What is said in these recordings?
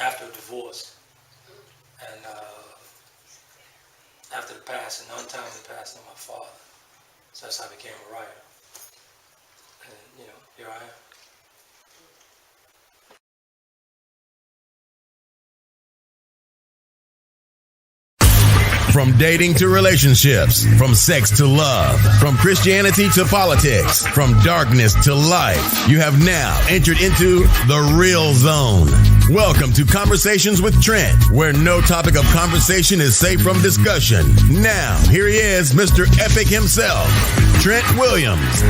after a divorce, and after the passing, untimely passing of my father. So that's how I became a writer. And here I am. From dating to relationships, from sex to love, from Christianity to politics, from darkness to light, you have now entered into the real zone. Welcome to Conversations with Trent, where no topic of conversation is safe from discussion. Now, here he is, Mr. Epic himself, Trent Williams.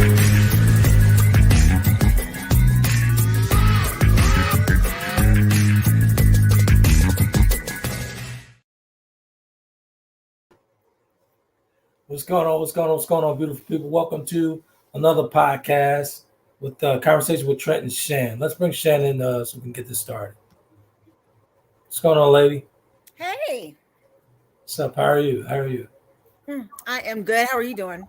What's going on? What's going on, beautiful people? Welcome to another podcast with Conversation with Trent and Shann. Let's bring Shann in so we can get this started. What's going on, lady? Hey. What's up? How are you? I am good. How are you doing?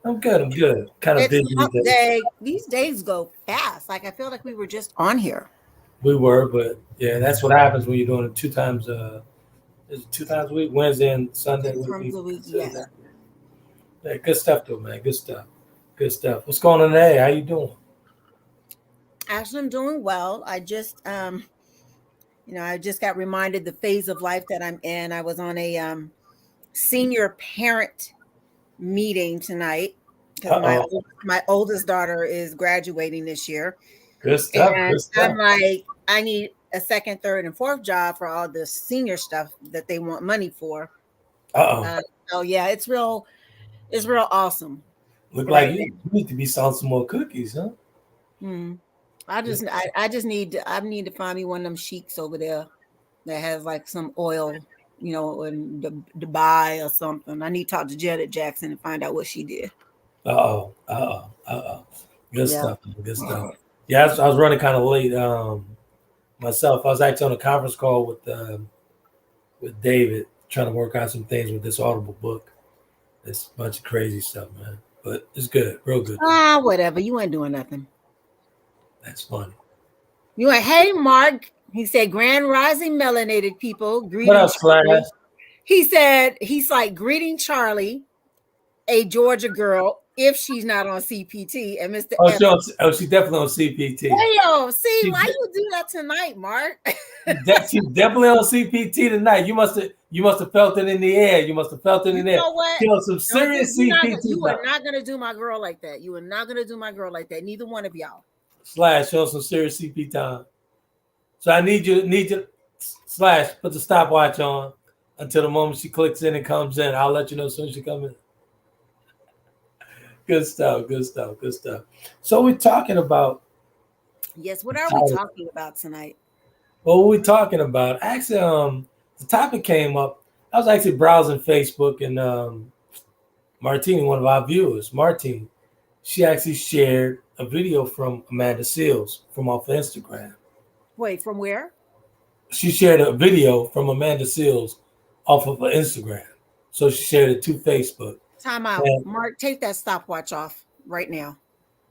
I'm good. Kind of It's busy hump today. day. These days go fast. Like I feel like we were just on here. We were, but yeah, that's what happens when you're doing it two times. Is it 2 times a week? Wednesday and Sunday. Two times a week, yes. Yeah, good stuff, though, man. Good stuff. What's going on today? How you doing? Actually, I'm doing well. I just got reminded the phase of life that I'm in. I was on a senior parent meeting tonight because my oldest daughter is graduating this year. Good stuff. And I'm like, I need a second, third, and fourth job for all the senior stuff that they want money for. So yeah, it's real awesome. Look right. Like you need to be selling some more cookies, huh? I need to find me one of them sheiks over there that has like some oil, in Dubai or something. I need to talk to Janet Jackson and find out what she did. Good stuff. Yeah, I was running kind of late myself. I was actually on a conference call with David, trying to work out some things with this Audible book. It's a bunch of crazy stuff, man. But it's good, real good. Whatever. You ain't doing nothing. That's funny. You went, hey, Mark. He said, Grand Rising melanated people. Greetings. What else, Flash? He said, he's like, greeting Charlie, a Georgia girl, if she's not on CPT. And Mr. She's definitely on CPT. Hey, why you do that tonight, Mark? She's definitely on CPT tonight. You must have felt it in the air. You must have felt it in the air. You know what? She on some serious CPT. You are not going to do my girl like that. You are not going to do my girl like that. Neither one of y'all. Slash, show some serious CP time. So I need you, Slash, put the stopwatch on until the moment she clicks in and comes in. I'll let you know as soon as she comes in. Good stuff. So we're talking about. Yes, what are we talking about tonight? What were we talking about? Actually, the topic came up. I was actually browsing Facebook and Martine, one of our viewers, Martine, she actually shared a video from Amanda Seales from off Instagram. Wait, from where? She shared a video from Amanda Seales off of Instagram. So she shared it to Facebook. Time out. Mark, take that stopwatch off right now.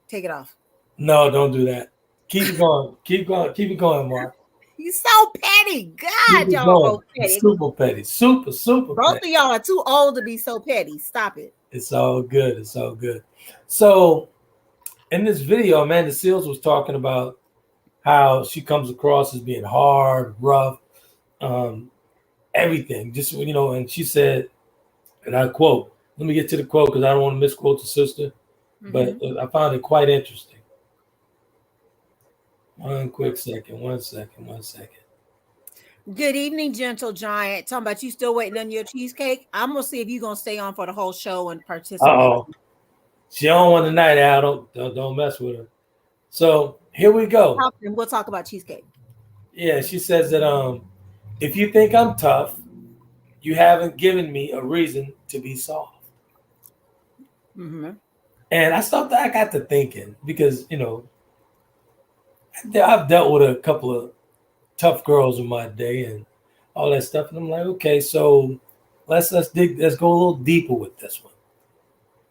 Take it off. No, don't do that. Keep it going. Keep it going, Mark. You so petty. God, y'all are petty. Super petty. Super Both of y'all are too old to be so petty. Stop it. It's all good. So in this video, Amanda Seales was talking about how she comes across as being hard, rough, everything. Just, and she said, and I quote, let me get to the quote because I don't want to misquote the sister, but I found it quite interesting. One second. Good evening, gentle giant. Talking about you still waiting on your cheesecake. I'm gonna see if you're gonna stay on for the whole show and participate. She on one tonight, Al. Don't mess with her. So here we go. We'll talk about cheesecake. Yeah, she says that if you think I'm tough, you haven't given me a reason to be soft. And I got to thinking because I've dealt with a couple of tough girls in my day and all that stuff, and I'm like, okay, so let's go a little deeper with this one.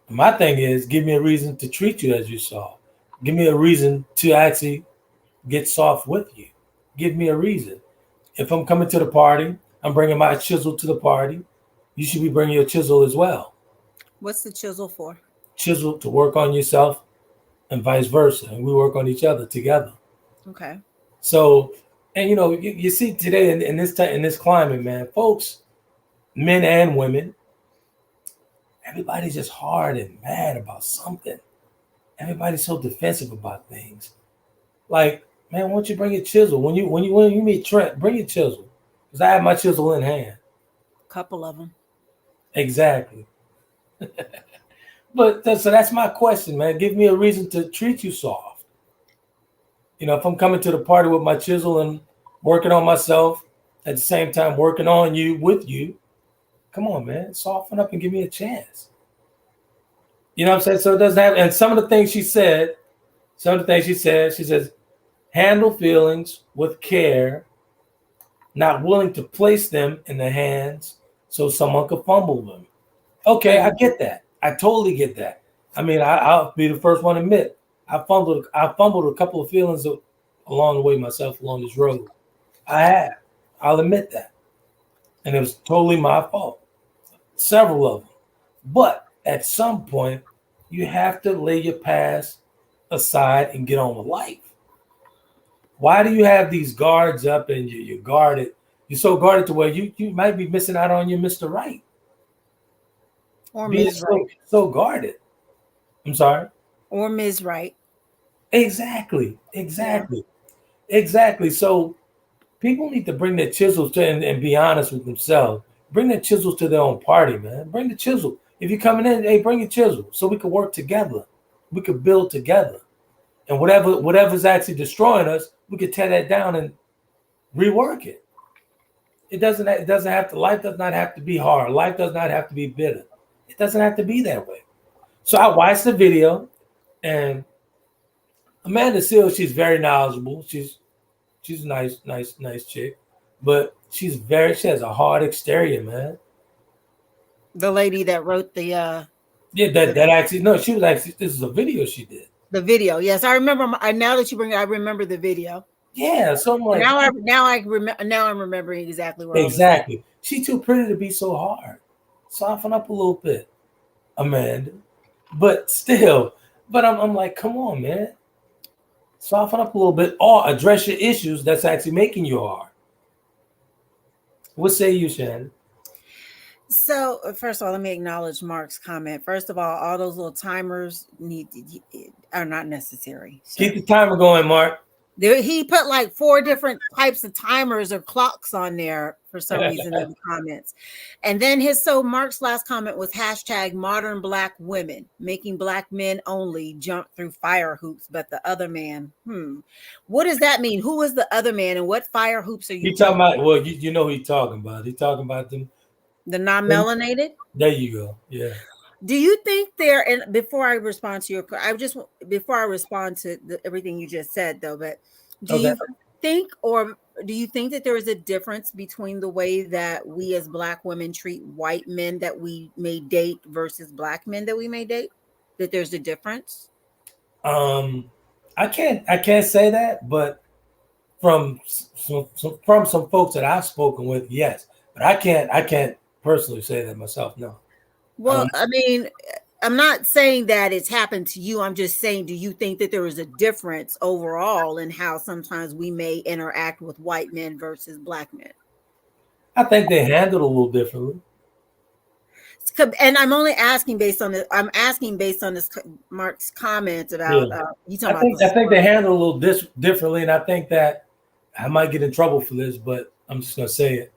My thing is, give me a reason to treat you as you soft. Give me a reason to actually get soft with you. Give me a reason. If I'm coming to the party, I'm bringing my chisel to the party. You should be bringing your chisel as well. What's the chisel for? Chisel to work on yourself and vice versa. And we work on each other together. Okay. So, and you see today in this climate, man, folks, men and women, everybody's just hard and mad about something. Everybody's so defensive about things. Like, man, why don't you bring your chisel? When you meet Trent, bring your chisel. Because I have my chisel in hand. Couple of them. Exactly. But so that's my question, man. Give me a reason to treat you soft. If I'm coming to the party with my chisel and working on myself at the same time working on you with you, come on, man, soften up and give me a chance. You know what I'm saying? So it doesn't have, and some of the things she said, she says, handle feelings with care, not willing to place them in the hands so someone could fumble them. Okay, I get that. I totally get that. I mean, I'll be the first one to admit I fumbled a couple of feelings along the way myself along this road. I have. I'll admit that. And it was totally my fault. Several of them. But at some point, you have to lay your past aside and get on with life. Why do you have these guards up and you're guarded? You're so guarded to where you might be missing out on your Mr. Right. Or Ms. Right. So guarded. I'm sorry. Or Ms. Right. Exactly. So people need to bring their chisels to and be honest with themselves. Bring their chisels to their own party, man. Bring the chisel. If you're coming in, hey, bring your chisel so we can work together. We could build together. And whatever's actually destroying us, we could tear that down and rework it. It doesn't have to. Life does not have to be hard. Life does not have to be bitter. It doesn't have to be that way. So I watched the video, and Amanda Seales, she's very knowledgeable. She's a nice chick, but she has a hard exterior, man. The lady that wrote the that actually no, she was actually, this is a video she did. The video, yes, I remember. Now that you bring it, I remember the video. Yeah, so I'm like, now I'm remembering exactly where. Exactly, she's too pretty to be so hard. Soften up a little bit, Amanda. But still, I'm like, come on, man. Soften up a little bit or address your issues that's actually making you hard. What say you, Shannon? So, first of all, let me acknowledge Mark's comment. First of all those little timers are not necessary. So. Keep the timer going, Mark. He put like 4 different types of timers or clocks on there for some reason in the comments. And then Mark's last comment was #modern black women, making black men only jump through fire hoops, but the other man, what does that mean? Who is the other man and what fire hoops are you talking about? Well, you know who he's talking about. He's talking about them. The non-melanated? There you go. Yeah. Do you think and before I respond to everything you just said, though, but do you think that there is a difference between the way that we as black women treat white men that we may date versus black men that we may date? That there's a difference? I can't say that, but from some folks that I've spoken with, yes. But I can't personally say that myself, no. Well, I mean, I'm not saying that it's happened to you. I'm just saying, do you think that there is a difference overall in how sometimes we may interact with white men versus black men? I think they handle it a little differently. And I'm only asking based on this. I'm asking based on this Mark's comment about I think they handle it a little differently, and I think that I might get in trouble for this, but I'm just gonna say it.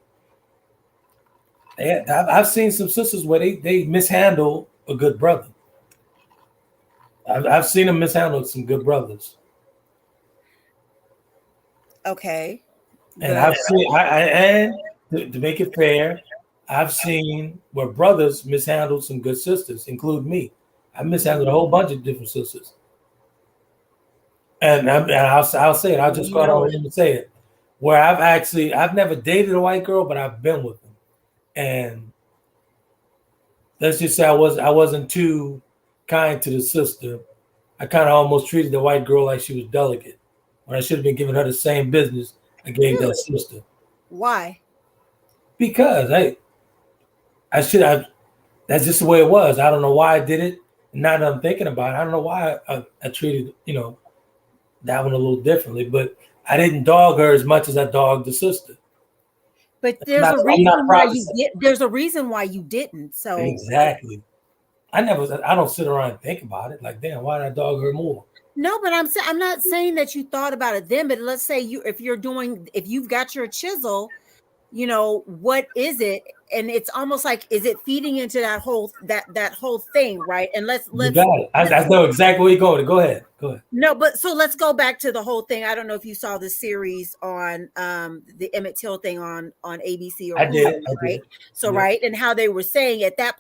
I've seen some sisters where they mishandle a good brother. I've seen them mishandle some good brothers. Okay. And I've seen, and to make it fair, I've seen where brothers mishandled some good sisters, including me. I mishandled a whole bunch of different sisters. And I'll say it. I'll just go out and say it. Where I've never dated a white girl, but I've been with them. And let's just say I wasn't too kind to the sister. I kind of almost treated the white girl like she was delicate, when I should have been giving her the same business I gave that sister. Why? Because I should have. That's just the way it was. I don't know why I did it. Now that I'm thinking about it, I don't know why I treated that one a little differently. But I didn't dog her as much as I dogged the sister. But there's a I'm reason not why proud you did. There's a reason why you didn't. So exactly. I don't sit around and think about it. Like, damn, why did I dog her more? no, but I'm not saying that you thought about it then. But let's say if you've got your chisel, what is it? And it's almost like, is it feeding into that whole thing, right? And let's You got it. I know exactly where you're going. Go ahead. No, but so let's go back to the whole thing. I don't know if you saw the series on the Emmett Till thing on ABC or I did. right? So yeah. Right, and how they were saying at that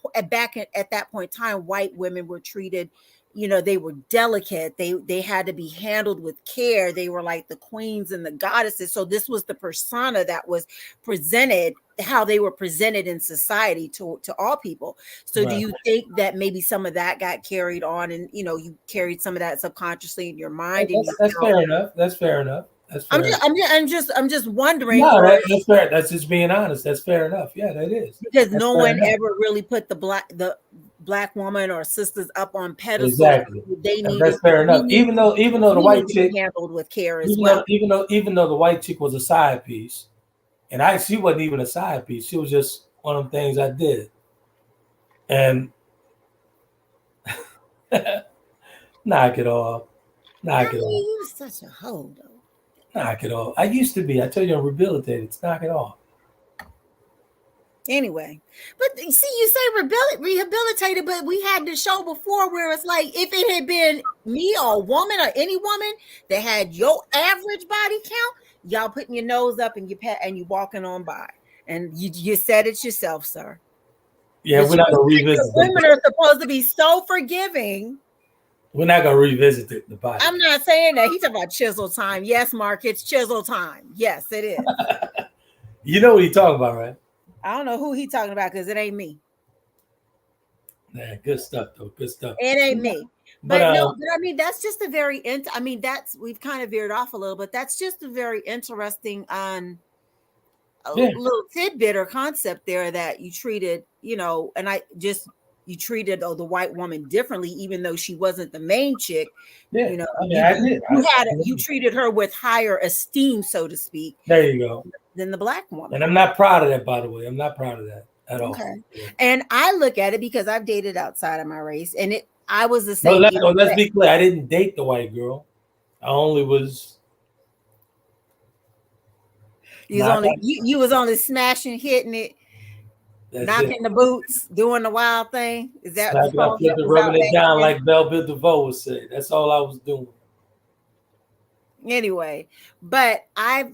point in time, white women were treated, they were delicate. They had to be handled with care. They were like the queens and the goddesses. So this was the persona that was presented, how they were presented in society to all people. So Right. do you think that maybe some of that got carried on, and you carried some of that subconsciously in your mind? That's fair enough. That's fair enough. I'm just wondering. No, that's fair. That's just being honest. That's fair enough. Yeah, that is. Because that's no one ever really put the black woman or sisters up on pedestals. Exactly. That's fair enough. Even though the white chick handled with care as well. Even though the white chick was a side piece, and she wasn't even a side piece. She was just one of the things I did. And knock it off. You're such a hoe, though. Knock it off. I used to be. I tell you, I'm rehabilitated. Knock it off. Anyway, but see, you say rehabilitated, but we had the show before where it's like, if it had been me or a woman or any woman that had your average body count, y'all putting your nose up and you walking on by, and you said it yourself, sir. Yeah, we're not gonna revisit. Women are supposed to be so forgiving. We're not gonna revisit the body. I'm not saying that. He's talking about chisel time. Yes, Mark, it's chisel time. Yes, it is. You know what he's talking about, right? I don't know who he's talking about because it ain't me. Yeah, good stuff though. Good stuff. It ain't me. But no, but I mean, that's just a very we've kind of veered off a little, but that's just a very interesting little tidbit or concept there, that you treated, you treated the white woman differently, even though she wasn't the main chick. Yeah, you treated her with higher esteem, so to speak. There you go. Than the black woman. And I'm not proud of that, by the way. I'm not proud of that at all. Okay. Yeah. And I look at it because I've dated outside of my race, and I was the same. Let's be clear. I didn't date the white girl. I only was. You was only smashing, hitting it, knocking the boots, doing the wild thing. Is that rubbing it down like Belle Biv DeVoe would say? That's all I was doing. Anyway, but I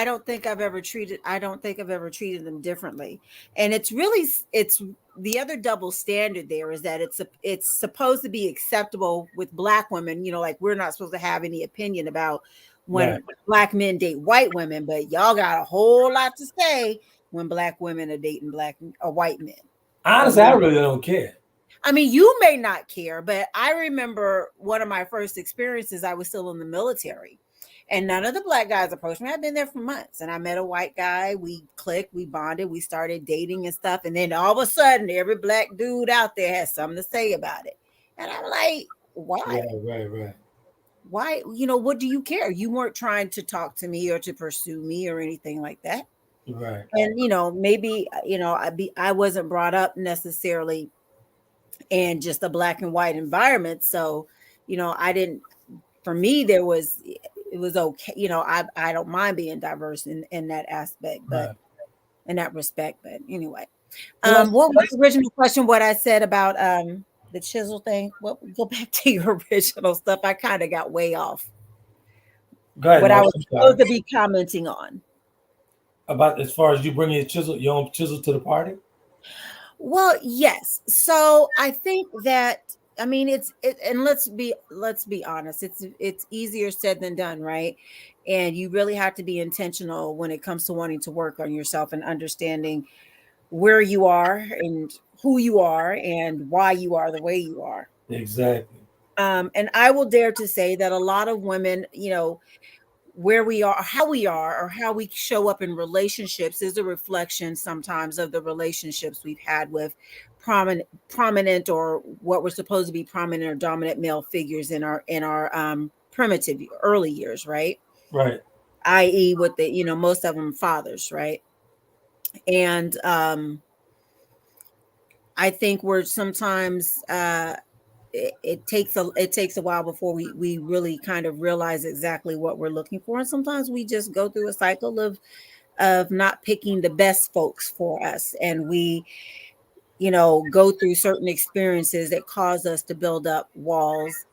don't think I've ever treated them differently. And it's the other double standard there is that it's supposed to be acceptable with black women, like we're not supposed to have any opinion about when black men date white women, but y'all got a whole lot to say when black women are dating black or white men. Honestly, I really don't care. I mean, you may not care, but I remember one of my first experiences, I was still in the military, and none of the black guys approached me. I'd been there for months, and I met a white guy. We clicked, we bonded, we started dating and stuff. And then all of a sudden, every black dude out there has something to say about it. And I'm like, why? Right. Why? What do you care? You weren't trying to talk to me or to pursue me or anything like that. Right. And, maybe, I wasn't brought up necessarily in just a black and white environment. So, for me, it was okay. I don't mind being diverse in that aspect, but in that respect. But anyway, what was the original question? What I said about the chisel thing? Well, go back to your original stuff. I kind of got way off. Go ahead, what I was supposed to be commenting on. About as far as you bring your own chisel to the party? Well, yes. So I think that, I mean, and let's be honest. It's easier said than done, right? And you really have to be intentional when it comes to wanting to work on yourself and understanding where you are and who you are and why you are the way you are. Exactly. And I will dare to say that a lot of women, where we are, or how we show up in relationships is a reflection sometimes of the relationships we've had with prominent or what were supposed to be prominent or dominant male figures in our primitive early years, right? Right. I.e., with the most of them fathers, right? And I think we're sometimes it takes a while before we really kind of realize exactly what we're looking for, and sometimes we just go through a cycle of not picking the best folks for us, and we go through certain experiences that cause us to build up walls,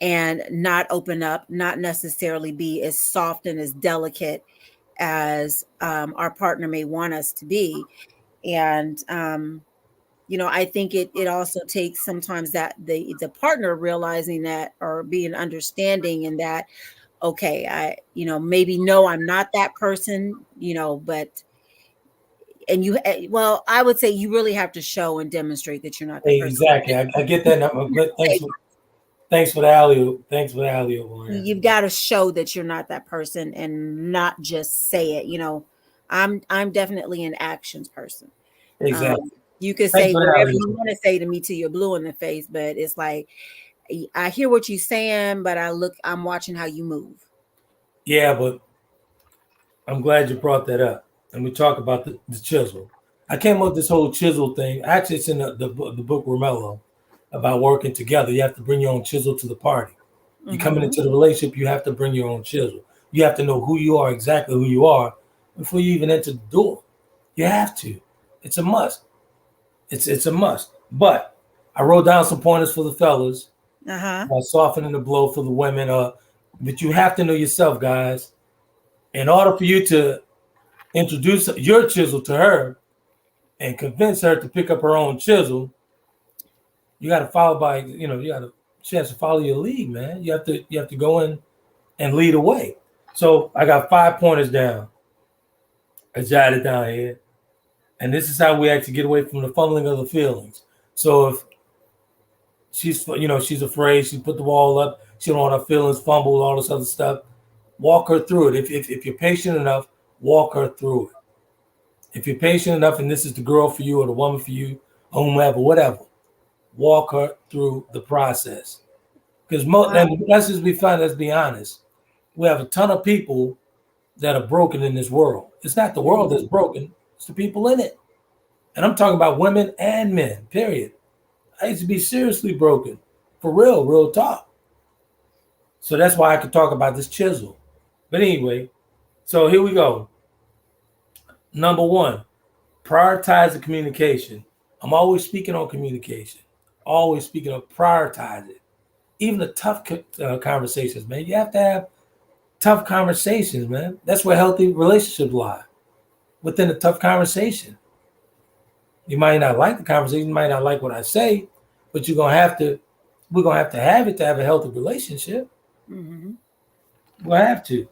and not open up, not necessarily be as soft and as delicate as our partner may want us to be. And I think it also takes sometimes that the partner realizing that, or being understanding, and that, okay, I maybe no, I'm not that person, but well, I would say you really have to show and demonstrate that you're not that person. Exactly. I get that number. But thanks for the alley. Thanks for the alley. You've got to show that you're not that person and not just say it. I'm definitely an actions person. Exactly. You could Thanks say for the whatever alley. you want to say to me till you're blue in the face, but it's like, I hear what you're saying, but I'm watching how you move. Yeah, but I'm glad you brought that up. And we talk about the chisel. I came up with this whole chisel thing. Actually, it's in the book Romello about working together. You have to bring your own chisel to the party. You coming into the relationship, you have to bring your own chisel. You have to know who you are, exactly who you are, before you even enter the door. You have to. It's a must. It's a must. But I wrote down some pointers for the fellas, softening the blow for the women. But you have to know yourself, guys. In order for you to introduce your chisel to her and convince her to pick up her own chisel, you got to follow by, she has to follow your lead, man. You have to go in and lead away. So I got 5 pointers down. I jotted it down here. And this is how we actually get away from the fumbling of the feelings. So if she's afraid, she put the wall up, she don't want her feelings fumbled, all this other stuff, walk her through it. If you're patient enough, walk her through it. If you're patient enough, and this is the girl for you or the woman for you, or whomever, whatever, walk her through the process. Because let's just let's be honest. We have a ton of people that are broken in this world. It's not the world that's broken, it's the people in it. And I'm talking about women and men, period. I used to be seriously broken. For real talk. So that's why I could talk about this chisel. But anyway, so here we go. Number 1, prioritize the communication. I'm always speaking on communication. Always speaking of prioritize it. Even the tough conversations, man. You have to have tough conversations, man. That's where healthy relationships lie. Within a tough conversation. You might not like the conversation, you might not like what I say, but we're gonna have to have it to have a healthy relationship. We'll have to.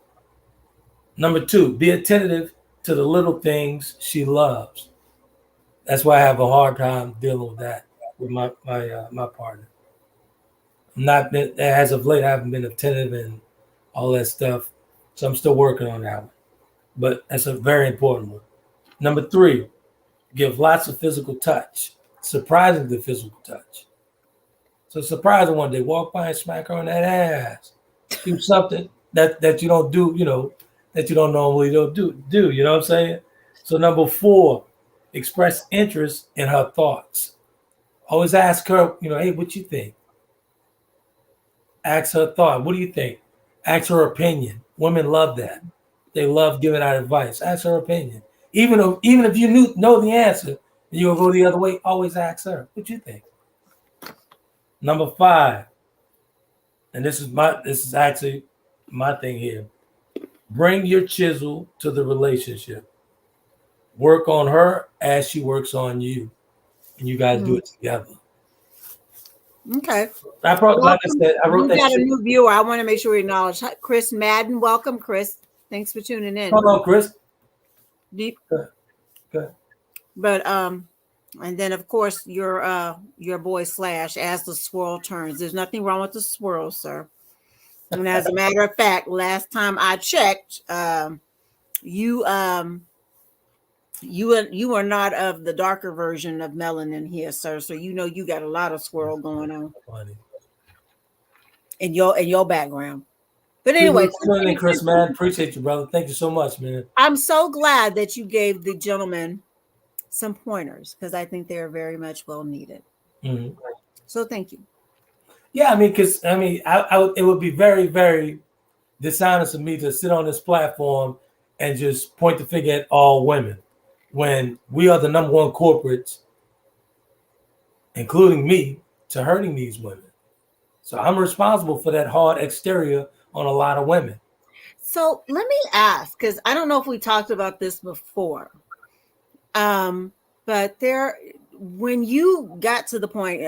Number 2, be attentive to the little things she loves. That's why I have a hard time dealing with that with my partner. I'm not been, as of late. I haven't been attentive and all that stuff, so I'm still working on that one. But that's a very important one. Number 3, give lots of physical touch, surprisingly physical touch. So surprise her one day, walk by and smack her on that ass. Do something that you don't do, that you don't normally do. You know what I'm saying? So number 4, express interest in her thoughts. Always ask her, hey, what you think? Ask her thought. What do you think? Ask her opinion. Women love that. They love giving out advice. Ask her opinion. Even if you know the answer and you'll go the other way, always ask her, what you think? Number 5, and this is actually my thing here. Bring your chisel to the relationship. Work on her as she works on you. And you guys do it together. Okay. I wrote that got shit. a new viewer. I want to make sure we acknowledge Chris Madden. Welcome, Chris. Thanks for tuning in. Hold on, Chris. Deep. Good. But and then of course your boy Slash, as the swirl turns. There's nothing wrong with the swirl, sir. And as a matter of fact, last time I checked, you you are not of the darker version of melanin here, sir. So you got a lot of swirl going on Funny. in your background. But anyway, Chris, man, appreciate you, brother. Thank you so much, man. I'm so glad that you gave the gentleman some pointers because I think they are very much well needed. Mm-hmm. So thank you. Yeah, I mean, because it would be very, very dishonest of me to sit on this platform and just point the finger at all women when we are the number one corporates, including me, to hurting these women. So I'm responsible for that hard exterior on a lot of women. So let me ask, because I don't know if we talked about this before, but when you got to the point,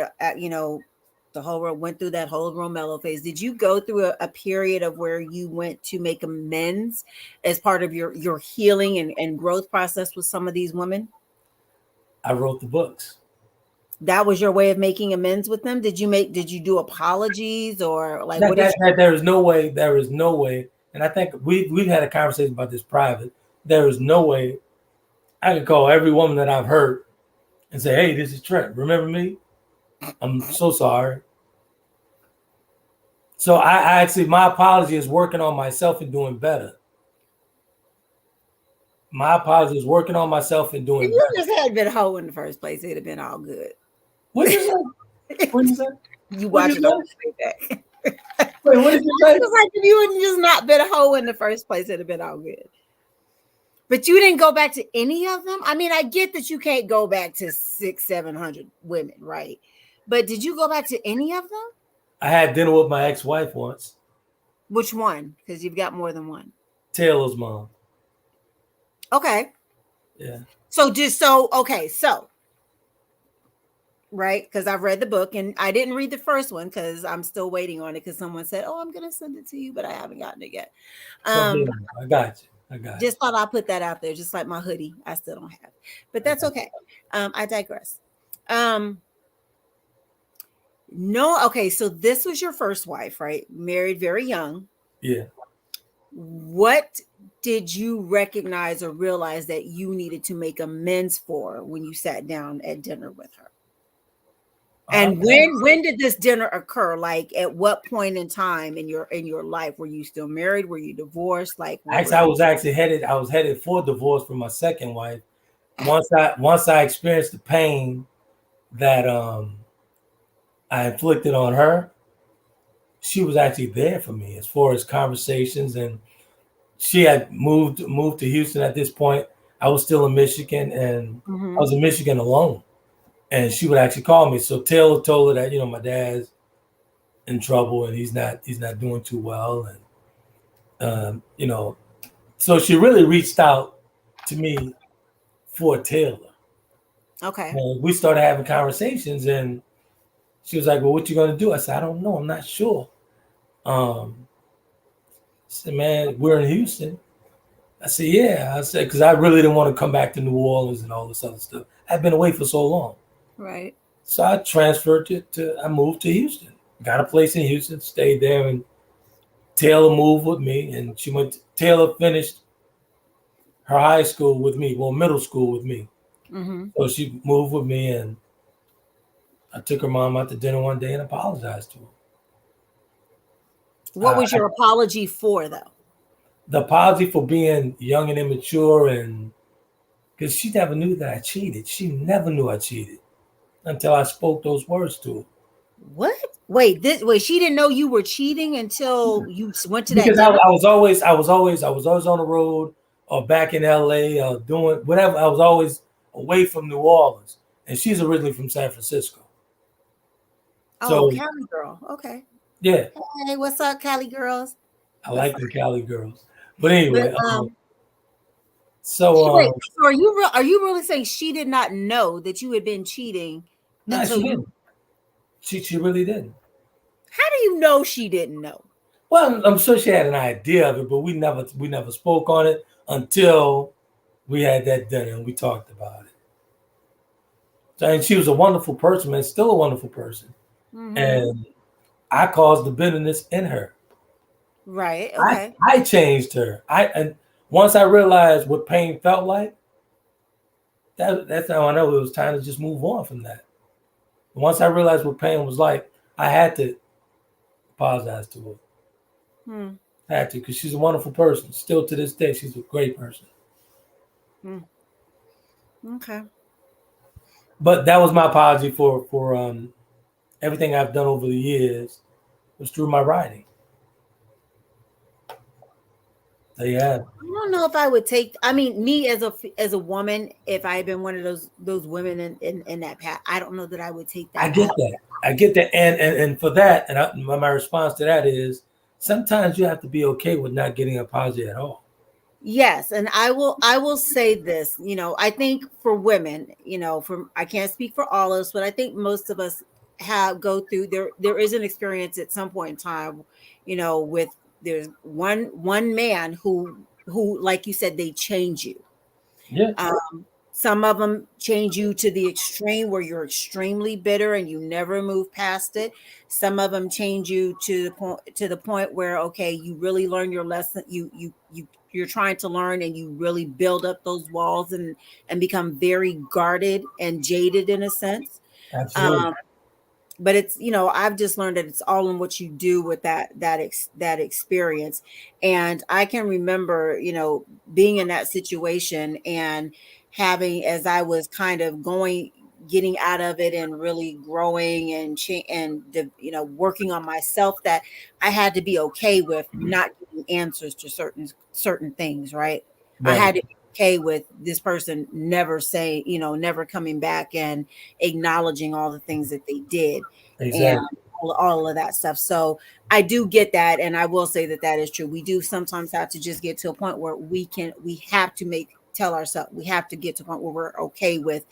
the whole world went through that whole Romello phase. Did you go through a period of where you went to make amends as part of your healing and growth process with some of these women? I wrote the books. That was your way of making amends with them? Did you do apologies or like there is no way, and I think we've had a conversation about this private. There is no way I can call every woman that I've hurt and say, "Hey, this is Trent. Remember me? I'm so sorry." So I actually, my apology is working on myself and doing better. My apology is working on myself and doing better. If you just had been a hoe in the first place, it'd have been all good. What you say? What you say? You watch it on the back. Wait, what did you say? It was like if you had just not been a hoe in the first place, it'd have been all good. But you didn't go back to any of them? I mean, I get that you can't go back to 600-700 women, right? But did you go back to any of them? I had dinner with my ex-wife once. Which one? Because you've got more than one. Taylor's mom. Okay. Yeah. So right, because I've read the book and I didn't read the first one because I'm still waiting on it because someone said, "Oh, I'm gonna send it to you," but I haven't gotten it yet. I got you. Just thought I'd put that out there, just like my hoodie. I still don't have, but that's okay. I digress. No, okay. So this was your first wife, right? Married very young. Yeah. What did you recognize or realize that you needed to make amends for when you sat down at dinner with her? And when did this dinner occur? Like at what point in time in your life? Were you still married? Were you divorced? Like actually, I was headed for divorce from my second wife. Once I experienced the pain that I inflicted on her, she was actually there for me as far as conversations, and she had moved to Houston at this point. I was still in Michigan, and I was in Michigan alone. And she would actually call me. So Taylor told her that, my dad's in trouble and he's not doing too well. And, so she really reached out to me for Taylor. Okay. And we started having conversations and she was like, "Well, what you going to do?" I said, "I don't know. I'm not sure." She said, "Man, we're in Houston." I said, "Yeah." I said, because I really didn't want to come back to New Orleans and all this other stuff. I've been away for so long. Right. So I transferred I moved to Houston, got a place in Houston, stayed there, and Taylor moved with me. And Taylor finished her high school with me, middle school with me. So she moved with me, and I took her mom out to dinner one day and apologized to her. What was your apology for, though? The apology for being young and immature, and because she never knew that I cheated. She never knew I cheated until I spoke those words to her. What? Wait, she didn't know you were cheating until you went to that because dinner? I was always on the road or back in LA or doing whatever. I was always away from New Orleans, and she's originally from San Francisco. Oh, so, Cali girl. Okay. Yeah. Hey, what's up, Cali girls? I like the Cali girls, but anyway. Wait, so are you really saying she did not know that you had been cheating? No, she didn't. She really didn't. How do you know she didn't know? Well, I'm sure she had an idea of it, but we never spoke on it until we had that dinner and we talked about it. So, and she was a wonderful person, and still a wonderful person. And I caused the bitterness in her. Right. Okay. I changed her. And once I realized what pain felt like, that's how I know it was time to just move on from that. Once I realized what pain was like, I had to apologize to her. I had to, because she's a wonderful person. Still to this day, she's a great person. Okay. But that was my apology for everything I've done over the years was through my writing. There you have it. I don't know if I would take. I mean, me as a woman, if I had been one of those women in that path, I don't know that I would take that. I get that, and for that, and my response to that is sometimes you have to be okay with not getting an apology at all. Yes, and I will say this. I think for women, I can't speak for all of us, but I think most of us go through there is an experience at some point in time, with there's one man who like you said, they change you. Yeah. Some of them change you to the extreme where you're extremely bitter and you never move past it. Some of them change you to the point where, okay, you really learn your lesson. You're trying to learn and you really build up those walls and become very guarded and jaded in a sense. Absolutely. But it's, I've just learned that it's all in what you do with that experience. And I can remember, being in that situation and having, as I was kind of getting out of it and really growing and working on myself, that I had to be okay with not getting answers to certain things. Right. I had to be okay with this person never never coming back and acknowledging all the things that they did. Exactly. And all of that stuff. So I do get that. And I will say that is true. We do sometimes have to just get to a point where we have to tell ourselves, we have to get to a point where we're okay with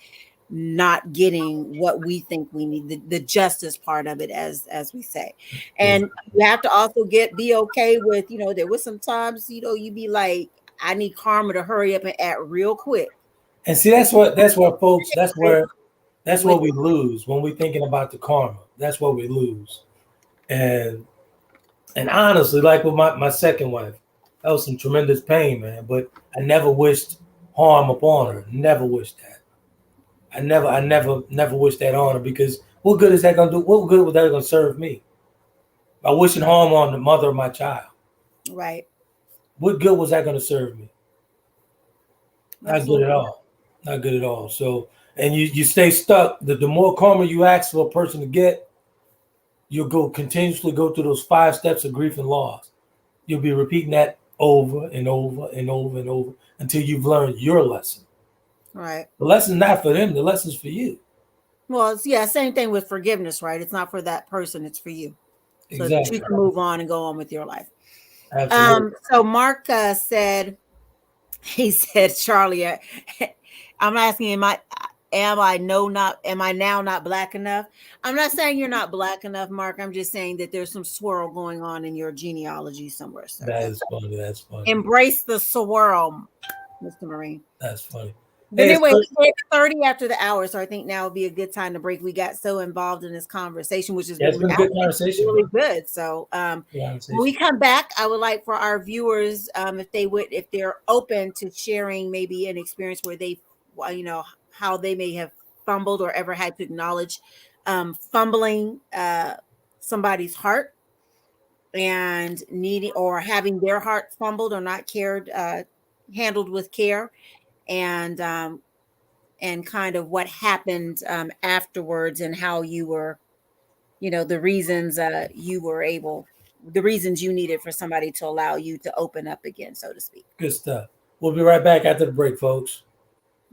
not getting what we think we need, the justice part of it, as we say. And you have to also be okay with, there was some times, you be like, I need karma to hurry up and act real quick. And see, that's where folks, that's where we lose when we're thinking about the karma. That's where we lose. And honestly, like with my second wife, that was some tremendous pain, man. But I never wished harm upon her. Never wished that. I never wished that on her, because what good is that gonna do? What good was that gonna serve me? By wishing harm on the mother of my child. Right. What good was that gonna serve me? Not good at all. Not good at all. So, and you stay stuck. The more karma you ask for a person to get, you'll continuously go through those 5 steps of grief and loss. You'll be repeating that over and over and over and over until you've learned your lesson. Right. The lesson's not for them. The lesson's for you. Well, same thing with forgiveness, right? It's not for that person. It's for you. So Exactly. that you can move on and go on with your life. Absolutely. So Mark said, Charlie, I'm asking, am I now not black enough? I'm not saying you're not black enough, Mark. I'm just saying that there's some swirl going on in your genealogy somewhere. Sir. That is funny. That's funny. Embrace the swirl, Mr. Marine. That's funny. But anyway, it's 30 after the hour, so I think now would be a good time to break. We got so involved in this conversation, which is been a good conversation. Really good. So when we come back, I would like for our viewers, if they're open to sharing maybe an experience where they, how they may have fumbled or ever had to acknowledge fumbling somebody's heart and needing or having their heart fumbled or not handled with care. And kind of what happened afterwards and how you were, the reasons the reasons you needed for somebody to allow you to open up again, so to speak. Good stuff. We'll be right back after the break, folks.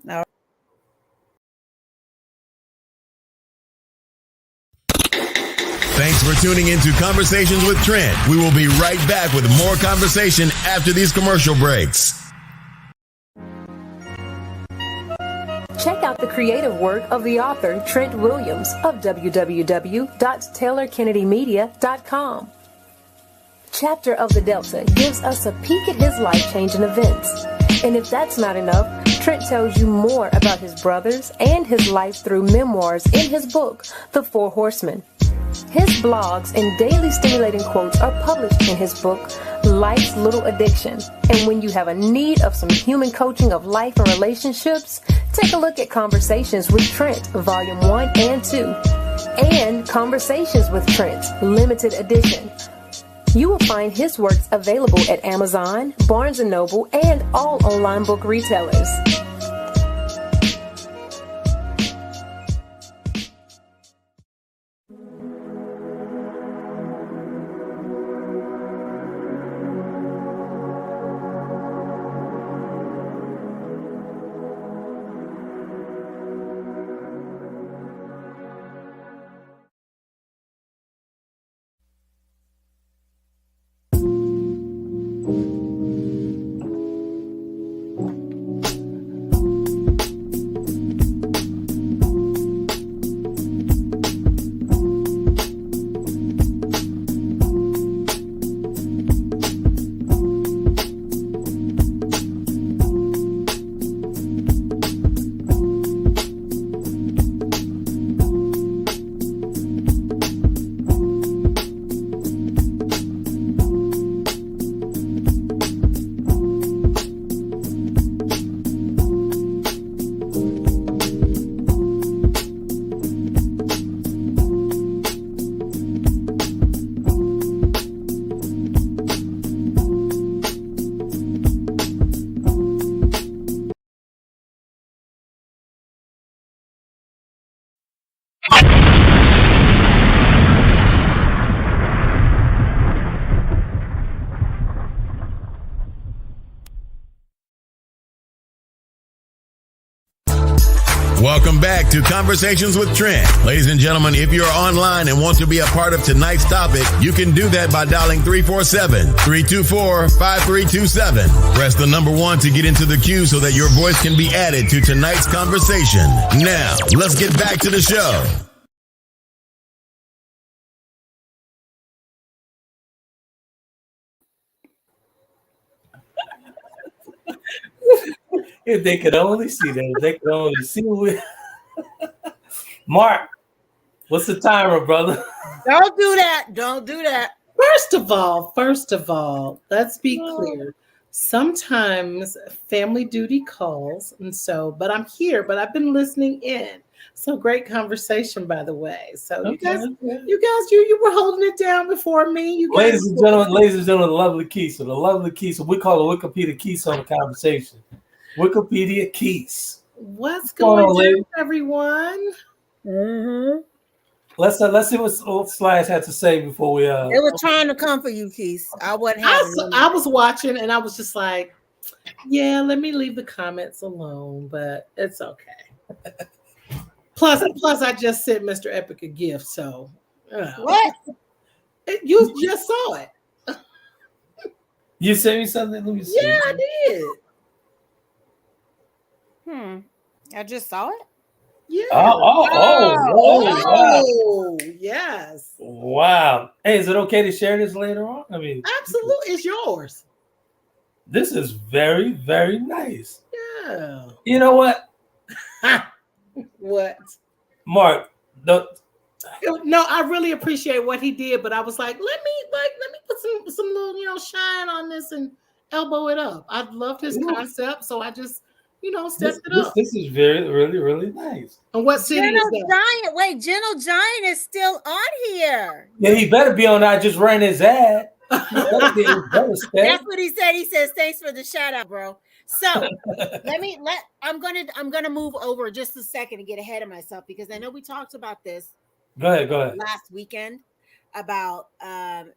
All right. Thanks for tuning into Conversations with Trent. We will be right back with more conversation after these commercial breaks. Check out the creative work of the author Trent Williams of www.taylorkennedymedia.com. Chapter of the Delta gives us a peek at his life-changing events. And if that's not enough, Trent tells you more about his brothers and his life through memoirs in his book, The Four Horsemen. His blogs and daily stimulating quotes are published in his book, Life's Little Addiction. And when you have a need of some human coaching of life and relationships, take a look at Conversations with Trent, Volume 1 and 2, and Conversations with Trent, Limited Edition. You will find his works available at Amazon, Barnes & Noble, and all online book retailers. Welcome back to Conversations with Trent. Ladies and gentlemen, if you're online and want to be a part of tonight's topic, you can do that by dialing 347-324-5327. Press the number 1 to get into the queue so that your voice can be added to tonight's conversation. Now, let's get back to the show. If they could only see that, if they could only see Mark, what's the timer, brother? Don't do that. Don't do that. First of all, let's be clear. Sometimes family duty calls, but I'm here, but I've been listening in. So great conversation, by the way. So you guys, you were holding it down before me. You guys, ladies and gentlemen, the lovely Keisa. We call her Wikipedia Keisa on the conversation. Wikipedia Keisa. What's going on, everyone? Mm-hmm. Let's see what Slash had to say before we. They were trying to come for you, Keith. I was watching, and I was just like, "Yeah, let me leave the comments alone," but it's okay. Plus, I just sent Mr. Epic a gift, so what? You just saw it. You sent me something? Let me see. Yeah, I did. I just saw it. Yeah. Oh, wow. Yes. Wow. Hey, is it okay to share this later on? I mean, absolutely, it's yours. This is very, very nice. Yeah. You know what? What? Mark, no, I really appreciate what he did, but I was like, let me put some little, shine on this and elbow it up. I loved his concept, so I just stepped it up. This is very, really, really nice. And what city is that? Giant. Wait, Gentle Giant is still on here. Yeah, he better be on. I just ran his ad. That's what he said. He says, "Thanks for the shout out, bro." So I'm gonna move over just a second to get ahead of myself because I know we talked about this. Go ahead. Last weekend about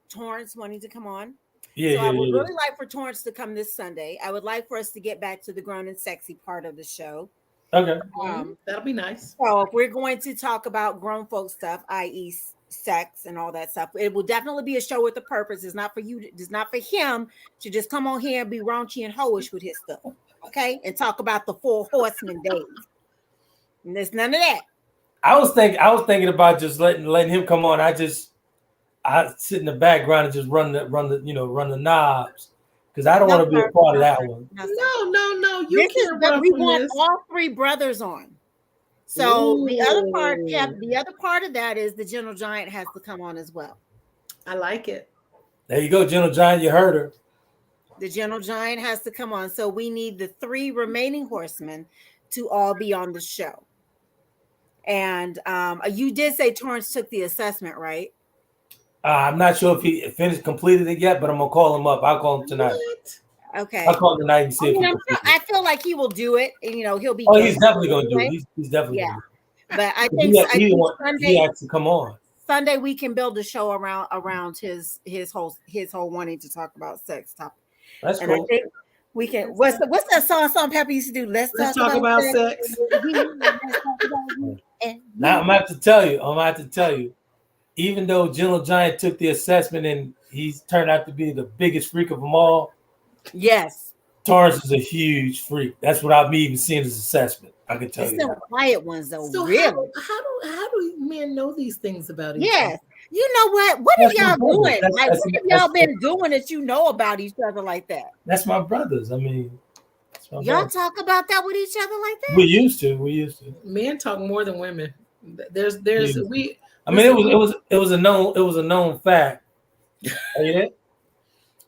Torrance wanting to come on. Yeah, I would really like for Torrance to come this Sunday. I would like for us to get back to the grown and sexy part of the show. Okay. That'll be nice. So if we're going to talk about grown folk stuff, i.e. sex and all that stuff, it will definitely be a show with a purpose. It's not for you. It's not for him to just come on here and be raunchy and hoish with his stuff. Okay. And talk about the 4 horsemen days. And there's none of that. I was thinking about just letting him come on. I sit in the background and just run the knobs because I don't want to be a part of that one. No. We want all 3 brothers on. So the other part, Ooh. the other part of that is the Gentle Giant has to come on as well. I like it. There you go, Gentle Giant. You heard her. The Gentle Giant has to come on. So we need the 3 remaining horsemen to all be on the show. And you did say Torrance took the assessment, right? I'm not sure if he completed it yet, but I'm gonna call him up. I'll call him tonight. What? Okay. I'll call him tonight and see if he I feel like he will do it. And, he'll be. Oh, he's definitely gonna do it. He's definitely yeah. gonna do it. But I think, Sunday, he has to come on. Sunday we can build a show around his whole wanting to talk about sex topic. That's and cool. I think we can. What's that song Salt and Pepper used to do? Let's talk about sex. Now I'm gonna have to tell you. Even though Gentle Giant took the assessment and he's turned out to be the biggest freak of them all. Yes. Torrance is a huge freak. That's what I've even seen his assessment. I can tell you. Some quiet ones though. So really? How do men know these things about each other? Yes. You know what? What have y'all doing? What have y'all been doing that you know about each other like that? That's my brothers. I mean, y'all talk about that with each other like that? We used to. Men talk more than women. There's we. I mean, it was a known fact. Are you there?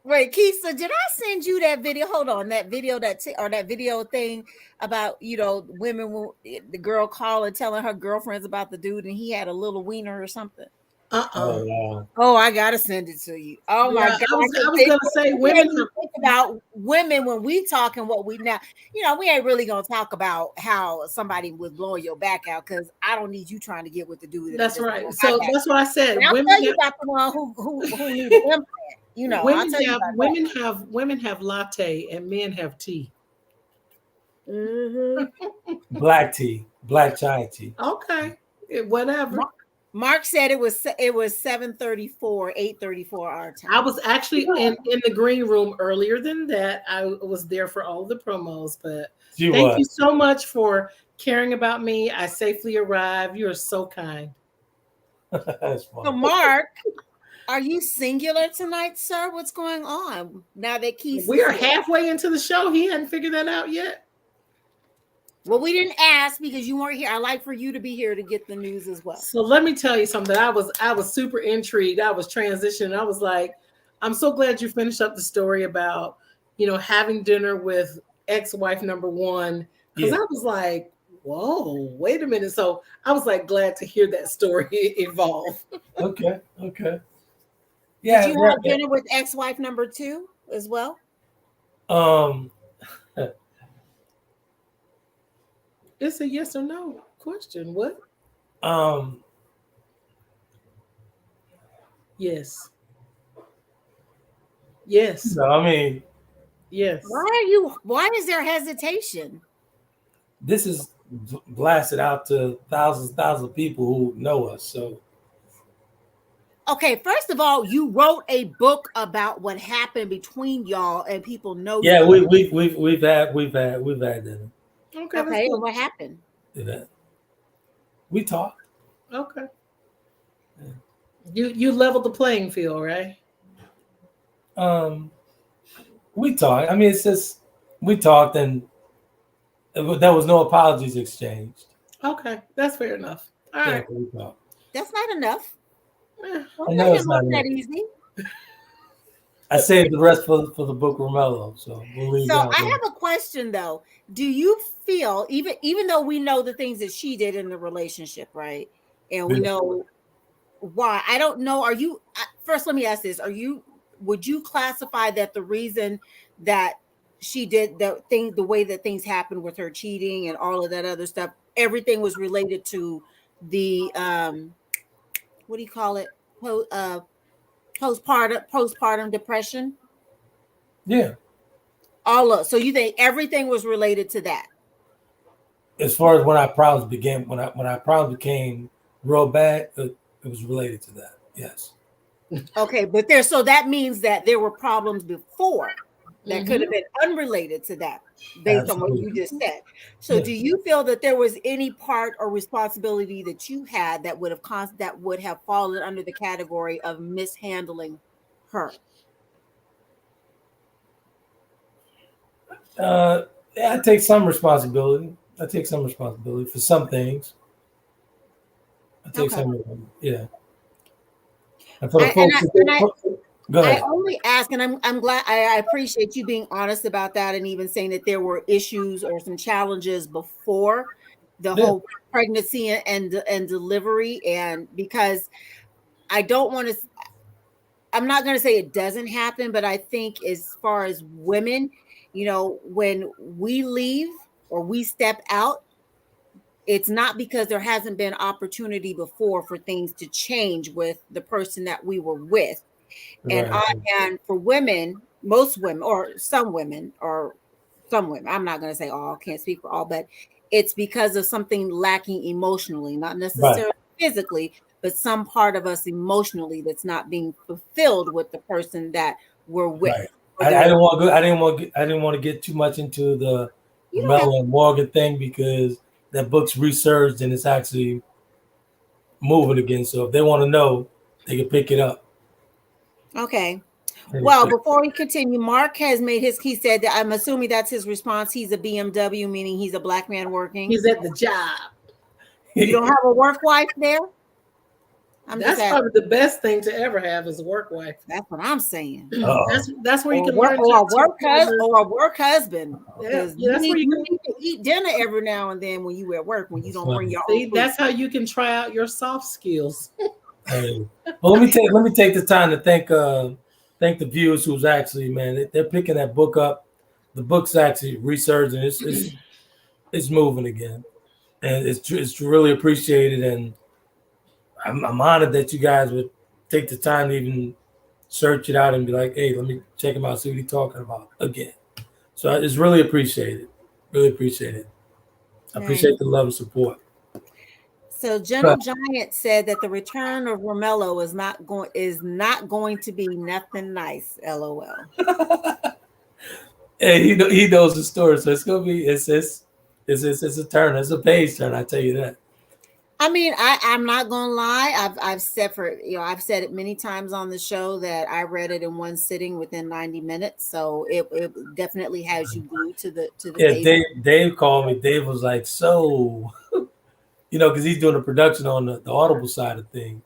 Wait, Keisa, did I send you that video? Hold on, that video that video thing about women, the girl calling telling her girlfriends about the dude and he had a little wiener or something. Oh, wow. Oh, I gotta send it to you. Oh my God! I was gonna say women think about women when we talk and what we now. We ain't really gonna talk about how somebody was blowing your back out because I don't need you trying to get with the dude. That's right. So that's what I said. I'll tell you about the one who needs an implant. Women have latte and men have tea. Mm-hmm. Black tea, black chai tea. Okay, whatever. Mark said it was 7:34, 8:34 our time. I was actually in the green room earlier than that. I was there for all of the promos, but thank you so much for caring about me. I safely arrived. You are so kind. That's fun. So Mark, are you singular tonight, sir? What's going on now that we are halfway into the show? He hadn't figured that out yet. Well, we didn't ask because you weren't here. I like for you to be here to get the news as well. So let me tell you something. I was super intrigued. I was transitioning. I was like, I'm so glad you finished up the story about, having dinner with ex-wife number 1. Because I was like, whoa, wait a minute. So I was like glad to hear that story evolve. Okay. Yeah. Did you have dinner with ex-wife number 2 as well? It's a yes or no question. What? Yes. No, I mean, yes. Why is there hesitation? This is blasted out to thousands of people who know us. So, okay, first of all, you wrote a book about what happened between y'all, and people know. Yeah, we've had that. Okay, and what happened? We talked. Okay. Yeah. You leveled the playing field, right? We talked. I mean, it's just we talked, and there was no apologies exchanged. Okay, that's fair enough. All right. That's not enough. I know it's not that easy. I saved the rest for the book Romello, so we'll leave. So I have a question though. Do you feel even though we know the things that she did in the relationship, right? And we know why. I don't know. Are you first? Let me ask this: would you classify that the reason that she did the way that things happened with her cheating and all of that other stuff, everything was related to the what do you call it? Postpartum depression? Yeah. So you think everything was related to that? As far as when our problems began, when our problems became real bad, it was related to that. Yes. Okay, but so that means that there were problems before that could have been unrelated to that, based on what you just said. So, do you feel that there was any part or responsibility that you had that would have fallen under the category of mishandling her? I take some responsibility. I take some responsibility for some things. I take Okay. yeah. And for the I, and folks, I, and I, go I ahead. only ask, and I'm glad. I appreciate you being honest about that, and even saying that there were issues or some challenges before the Yeah, whole pregnancy and delivery, and because I don't want to. I'm not going to say it doesn't happen, but I think as far as women, when we leave or we step out, it's not because there hasn't been opportunity before for things to change with the person that we were with. And right, and for women, most women or some women, I'm not going to say all, can't speak for all, but it's because of something lacking emotionally, not right, necessarily physically, but some part of us emotionally that's not being fulfilled with the person that we're with. right. I Whether didn't want to. I didn't want to get too much into the you don't have Mel and Morgan thing because that book's resurged and it's actually moving again. So if they want to know, they can pick it up. okay. Pretty Well, quick. before we continue, Mark has made he said that I'm assuming that's his response. He's a BMW, meaning he's a black man working. He's at the job. You don't have a work wife there? I'm just That's asking. probably the best thing to ever have is a work wife. That's what I'm saying. That's where you Or, can learn or a to work husband. Because yeah, that's where you can need to eat dinner every now and then when you at work, when you don't bring your own see. food. That's how you can try out your soft skills. Hey, well, let me take the time to thank the viewers who's actually, man, they're picking that book up. The book's actually resurging. It's moving again, and it's really appreciated. And I'm honored that you guys would take the time to even search it out and be like, hey, let me check him out, see what he's talking about again. So it's really appreciated. Really appreciate it. I Right. appreciate the love and support. So Gentle Giant said that the return of Romello is not going to be nothing nice. LOL. Hey, he knows the story, so it's gonna be it's a turn, it's a page turn. I tell you that. I mean, I'm not gonna lie. I've said it many times on the show that I read it in one sitting within 90 minutes. So it definitely has you glued to the Yeah, page. Dave called me. Dave was like, so because he's doing the production on the Audible side of things,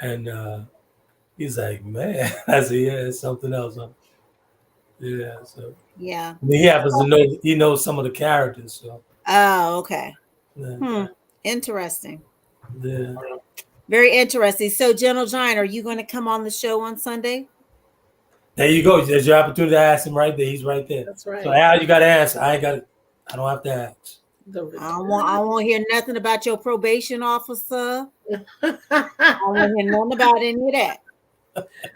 and he's like, man, I said, yeah, it's something else. Huh? Yeah, so Yeah. I mean, he happens to know he knows some of the characters, so Oh, okay. yeah, Interesting. yeah. Very interesting. So, Gentle Giant, are you going to come on the show on Sunday? There you go. There's your opportunity to ask him right there. He's right there. That's So right. Al, you got to ask. I ain't got. I don't have to ask. The I don't want to hear nothing about your probation officer. I don't want to hear nothing about any of that.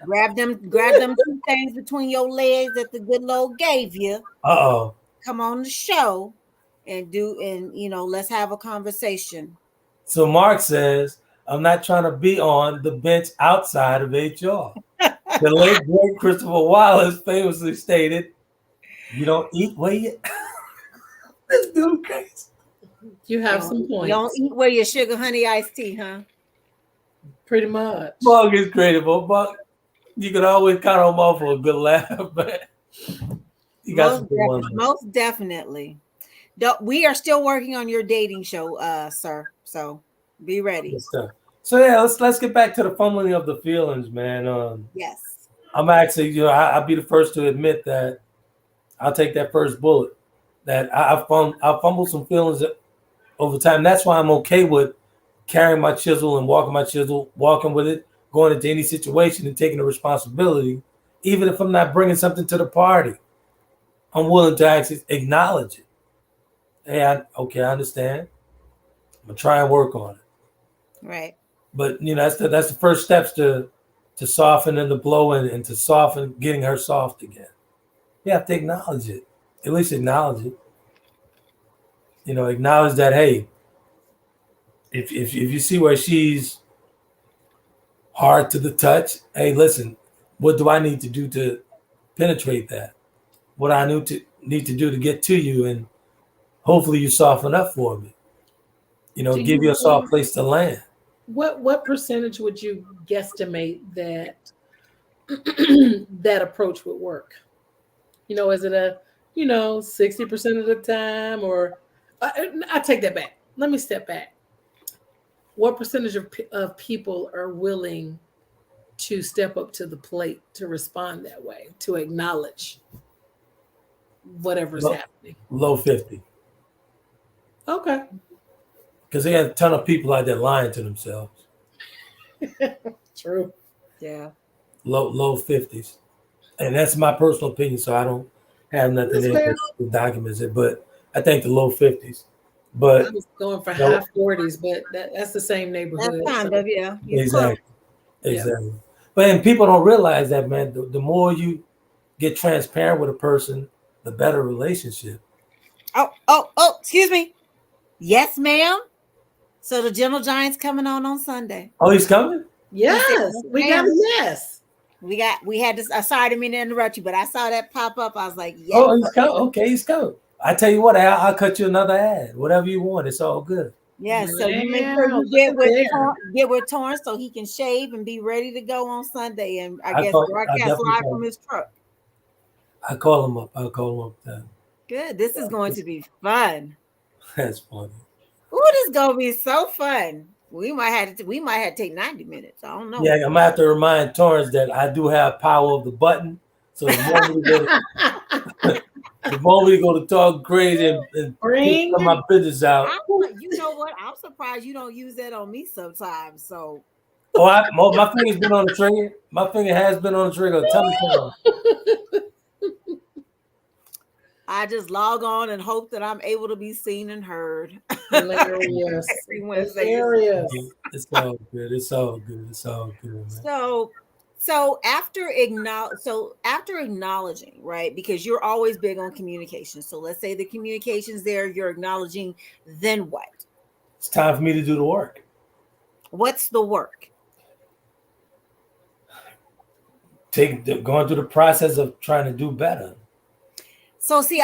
Grab them two things between your legs that the good Lord gave you. Uh-oh. Come on the show and let's have a conversation. So Mark says, I'm not trying to be on the bench outside of HR. The late great Christopher Wallace famously stated, "You don't eat where you." This dude crazy. You have some You don't points. eat where your sugar honey iced tea, huh? Pretty much. Mark is creative, but you can always count on Mark for a good laugh. But he got some good ones. Most definitely. We are still working on your dating show, sir. So be ready. So yeah, let's get back to the fumbling of the feelings, man. Yes. I'm actually, I'll be the first to admit that I'll take that first bullet. That I fumbled some feelings over time. That's why I'm okay with carrying my chisel and walking with it, going into any situation and taking the responsibility, even if I'm not bringing something to the party. I'm willing to actually acknowledge it. Hey, I understand. I'm gonna try and work on it. Right. But that's the first steps to soften and the blow and to soften, getting her soft again. You have to acknowledge it. At least acknowledge it. Acknowledge that, hey, if you see where she's hard to the touch, hey, listen, what do I need to do to penetrate that? What I need to do to get to you, and hopefully you soften up for me. Do Give you a soft place to land. what percentage would you guesstimate that that approach would work? Is it a 60% of the time, or I take that back. Let me step back. What percentage of people are willing to step up to the plate to respond that way, to acknowledge whatever's happening? Low 50. Okay. Because they have a ton of people out there lying to themselves. True. Yeah. Low 50s. And that's my personal opinion, so I don't have nothing that documents it. But I think the low 50s. But I was going for high 40s, but that's the same neighborhood. That's kind of, yeah. Exactly. Exactly. But and people don't realize that, man. The more you get transparent with a person, the better relationship. Oh, excuse me. Yes, ma'am. So the Gentle Giant's coming on Sunday. Oh, he's coming? Yes. We got a yes. We had this. Sorry to mean to interrupt you, but I saw that pop up. I was like, yes. Oh, he's coming. Okay, he's coming. I tell you what, I'll cut you another ad. Whatever you want. It's all good. Yeah, so you make sure you get with Torrance so he can shave and be ready to go on Sunday, and I guess broadcast live from his truck. I'll call him up then. Good. This is going to be fun. That's funny. Ooh, this is gonna be so fun. We might have to take 90 minutes. I don't know. Yeah, I'm gonna have to remind Torrance that I do have power of the button. So the moment we go to talk crazy and bring my business out. You know what? I'm surprised you don't use that on me sometimes. So my finger's been on the trigger. My finger has been on the trigger a ton of times. I just log on and hope that I'm able to be seen and heard. Hilarious. Hilarious. It's all good. It's all good. It's all good, man. So after acknowledging, right? Because you're always big on communication. So let's say the communication's there, you're acknowledging, then what? It's time for me to do the work. What's the work? Going through the process of trying to do better. So see,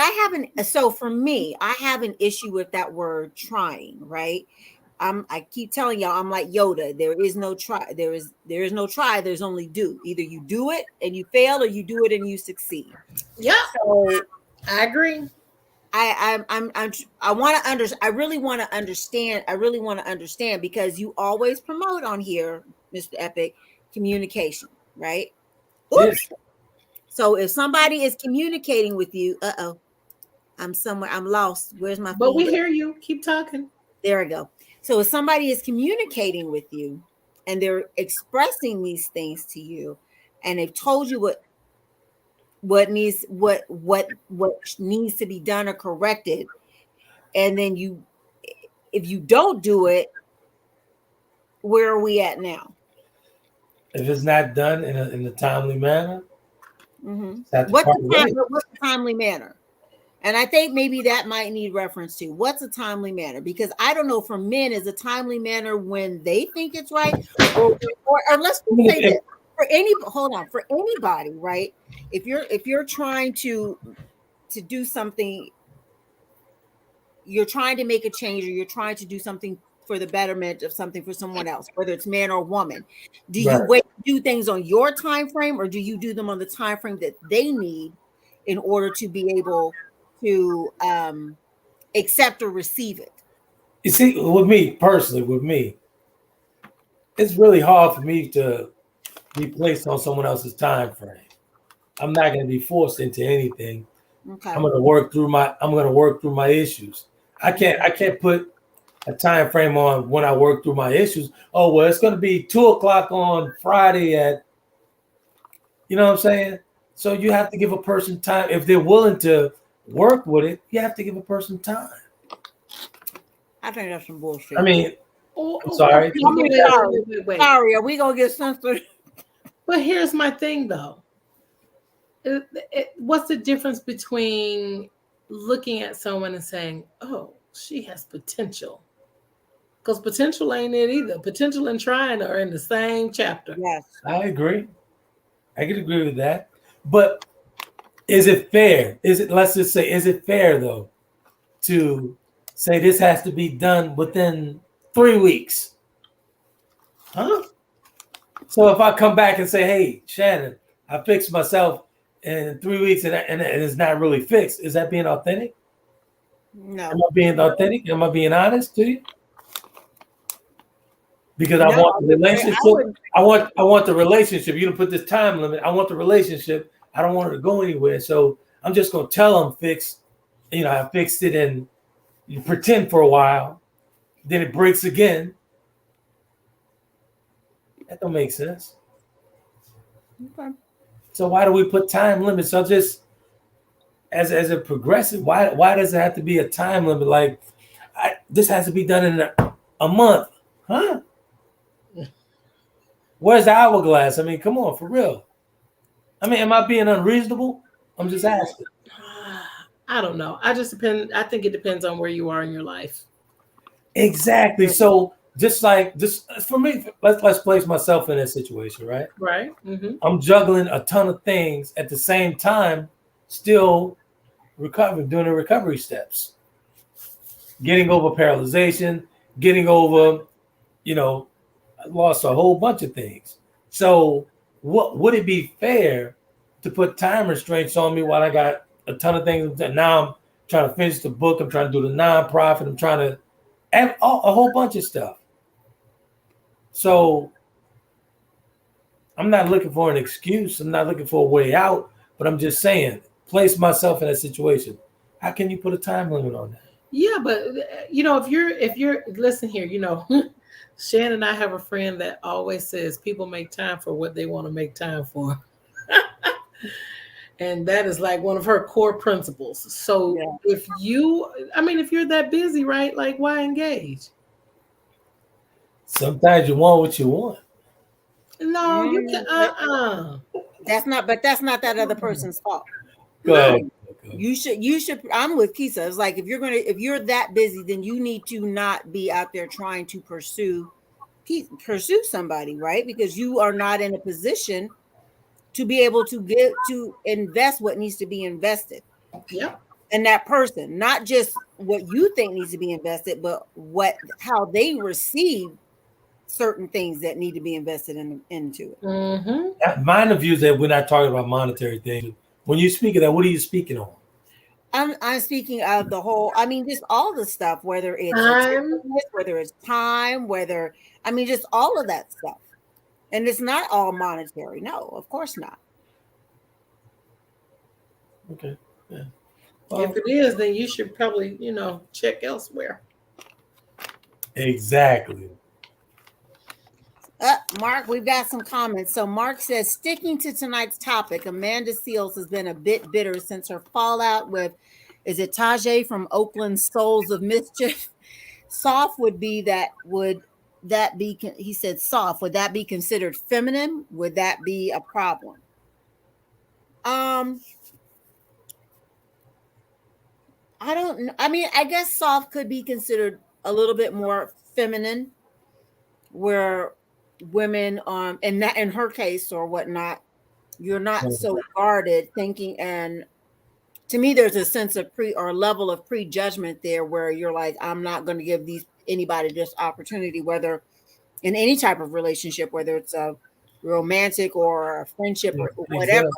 for me, I have an issue with that word trying, right? I keep telling y'all, I'm like Yoda. There is no try. There is no try. There's only do. Either you do it and you fail, or you do it and you succeed. Yeah. So I agree. I really want to understand because you always promote on here, Mr. Epic, communication, right? Oops. Yes. So if somebody is communicating with you, I'm lost. Where's my phone? But we hear you. Keep talking. There we go. So if somebody is communicating with you and they're expressing these things to you, and they've told you what needs to be done or corrected, and then if you don't do it, where are we at now? If it's not done in a timely manner, what's the timely manner? And I think maybe that might need reference to what's a timely manner, because I don't know, for men, is a timely manner when they think it's right, or let's say that for anybody, right? If you're trying to do something, you're trying to make a change, or you're trying to do something for the betterment of something for someone else, whether it's man or woman, do you wait to do things on your time frame, or do you do them on the time frame that they need in order to be able to accept or receive it? You see, with me, it's really hard for me to be placed on someone else's time frame. I'm not going to be forced into anything. Okay. I'm going to work through my issues. I can't put a time frame on when I work through my issues. Oh, well, it's going to be 2:00 on Friday at, you know what I'm saying? So you have to give a person time. If they're willing to work with it, you have to give a person time. I think that's some bullshit. I mean, I'm sorry. Wait. Sorry, are we gonna get something? But here's my thing, though. What's the difference between looking at someone and saying, "Oh, she has potential"? Because potential ain't it either. Potential and trying are in the same chapter. Yes, I agree. I can agree with that. But is it fair? Let's just say, is it fair though to say this has to be done within 3 weeks? Huh? So if I come back and say, hey, Shannon, I fixed myself in 3 weeks and it's not really fixed, is that being authentic? No. Am I being authentic? Am I being honest to you? Because I No, want the relationship. I wouldn't. want the relationship. You don't put this time limit. I want the relationship. I don't want it to go anywhere. So I'm just gonna tell them fix. I fixed it, and you pretend for a while, then it breaks again. That don't make sense. Okay. So why do we put time limits? So just as a progressive, why does it have to be a time limit? Like this has to be done in a month, huh? Where's the hourglass? I mean, come on, for real. I mean, am I being unreasonable? I'm just asking. I don't know. I think it depends on where you are in your life. Exactly. So just for me, let's place myself in that situation, right? Right. Mm-hmm. I'm juggling a ton of things at the same time, still recovering, doing the recovery steps, getting over paralyzation, getting over, I lost a whole bunch of things. So what would it be fair to put time restraints on me while I got a ton of things? Now I'm trying to finish the book. I'm trying to do the nonprofit. I'm trying to add a whole bunch of stuff. So I'm not looking for an excuse. I'm not looking for a way out, but I'm just saying, place myself in that situation. How can you put a time limit on that? Yeah, but if you're listen here, Shann and I have a friend that always says people make time for what they want to make time for. And that is like one of her core principles. So if you're that busy, right? Like, why engage? Sometimes you want what you want. No, you can. That's not that other person's fault. Go ahead. You should. I'm with Keisa. It's like if you're that busy, then you need to not be out there trying to pursue somebody, right? Because you are not in a position to be able to invest what needs to be invested. Yep. And that person, not just what you think needs to be invested, but how they receive certain things that need to be invested into it. Mm-hmm. My view is that we're not talking about monetary things. When you speak of that, what are you speaking on? I'm speaking of the whole. I mean, just all the stuff, whether it's time, just all of that stuff. And it's not all monetary. No, of course not. Okay. Yeah. Well, if it is, then you should probably, check elsewhere. Exactly. Mark, we've got some comments. So Mark says, sticking to tonight's topic, Amanda Seales has been a bit bitter since her fallout with, is it Tajay from Oakland Souls of Mischief? Soft he said soft, would that be considered feminine? Would that be a problem? I don't know. I mean, I guess soft could be considered a little bit more feminine, where women, and that in her case or whatnot, you're not so guarded thinking. And to me, there's a sense of level of prejudgment there, where you're like, I'm not going to give anybody this opportunity, whether in any type of relationship, whether it's a romantic or a friendship or whatever,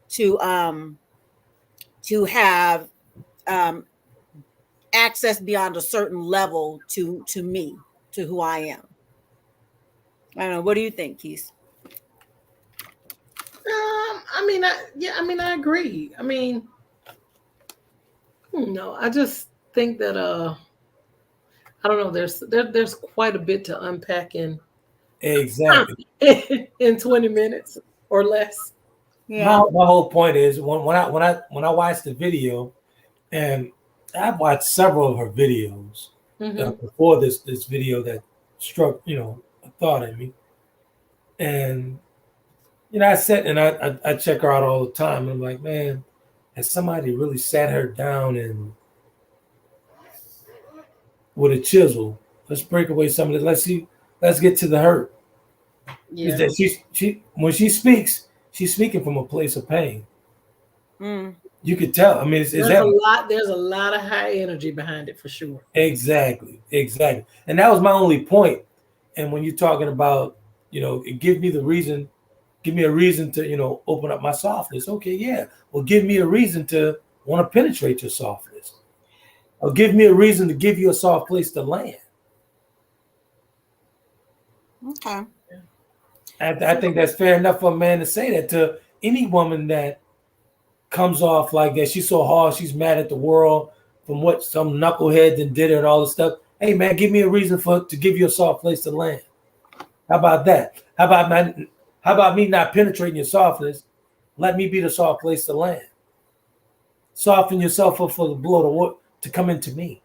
to have access beyond a certain level to me, to who I am. I don't know. What do you think, Keith? I agree. No, I just think that I don't know. There's quite a bit to unpack in exactly in 20 minutes or less. Yeah. My whole point is when I watched the video, and I've watched several of her videos before this video that struck a thought in me, and I sit and I check her out all the time, and I'm like, man, has somebody really sat her down and with a chisel, let's break away some of this, let's get to the hurt. Yeah. Is that she when she speaks, she's speaking from a place of pain. You could tell. I mean, there's a lot of high energy behind it for sure. Exactly. And that was my only point. And when you're talking about, give me a reason to, open up my softness. Okay, yeah. Well, give me a reason to want to penetrate your softness. Or give me a reason to give you a soft place to land. Okay. I think that's fair enough for a man to say that to any woman that comes off like that. She's so hard, she's mad at the world from what some knucklehead then did and all this stuff. Hey man, give me a reason to give you a soft place to land. How about that? How about me not penetrating your softness? Let me be the soft place to land. Soften yourself up for the blow to come into me.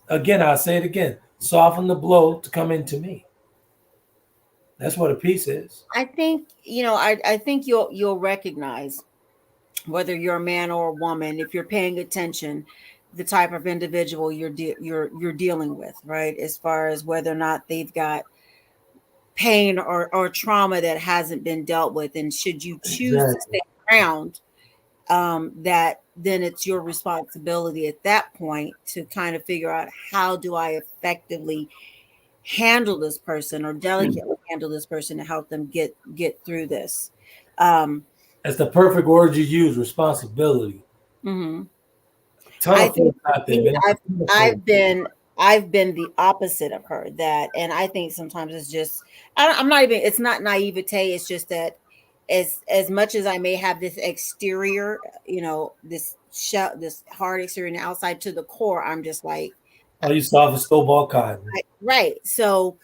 Again, I'll say it again. Soften the blow to come into me. That's what a peace is. I think, I think you'll recognize, whether you're a man or a woman, if you're paying attention, the type of individual you're dealing with, right? As far as whether or not they've got pain or trauma that hasn't been dealt with, and should you choose to stay around, that then it's your responsibility at that point to kind of figure out, how do I effectively handle this person or delicately handle this person to help them get through this. That's the perfect word you use, responsibility. Mm-hmm. I think I've been the opposite of her, that, and I think sometimes it's just, it's not naivete. It's just that as much as I may have this exterior, this hard exterior and outside to the core, I'm just like, oh, you saw the snowball cotton. Right. So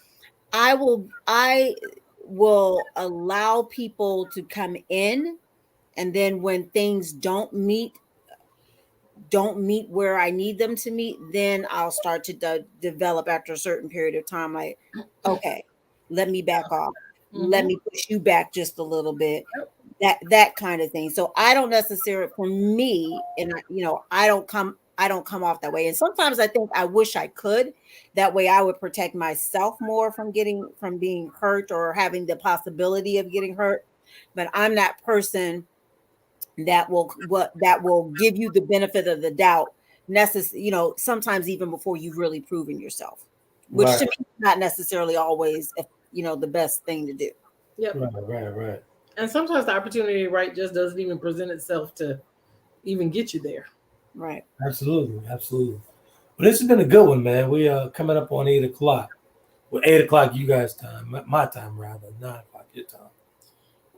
I will allow people to come in, and then when things don't meet where I need them to meet, then I'll start to develop after a certain period of time. Like, okay, let me back off. Mm-hmm. Let me push you back just a little bit. That kind of thing. So I don't necessarily, for me, and I don't come off that way. And sometimes I think I wish I could. That way I would protect myself more from being hurt or having the possibility of getting hurt. But I'm that person that will give you the benefit of the doubt, sometimes even before you've really proven yourself, which to me is not necessarily always the best thing to do. Yep. Right. And sometimes the opportunity just doesn't even present itself to even get you there. Right. Absolutely. But this has been a good one, man. We are coming up on 8:00. Well, 8:00 you guys' time, my time rather, 9:00 your time.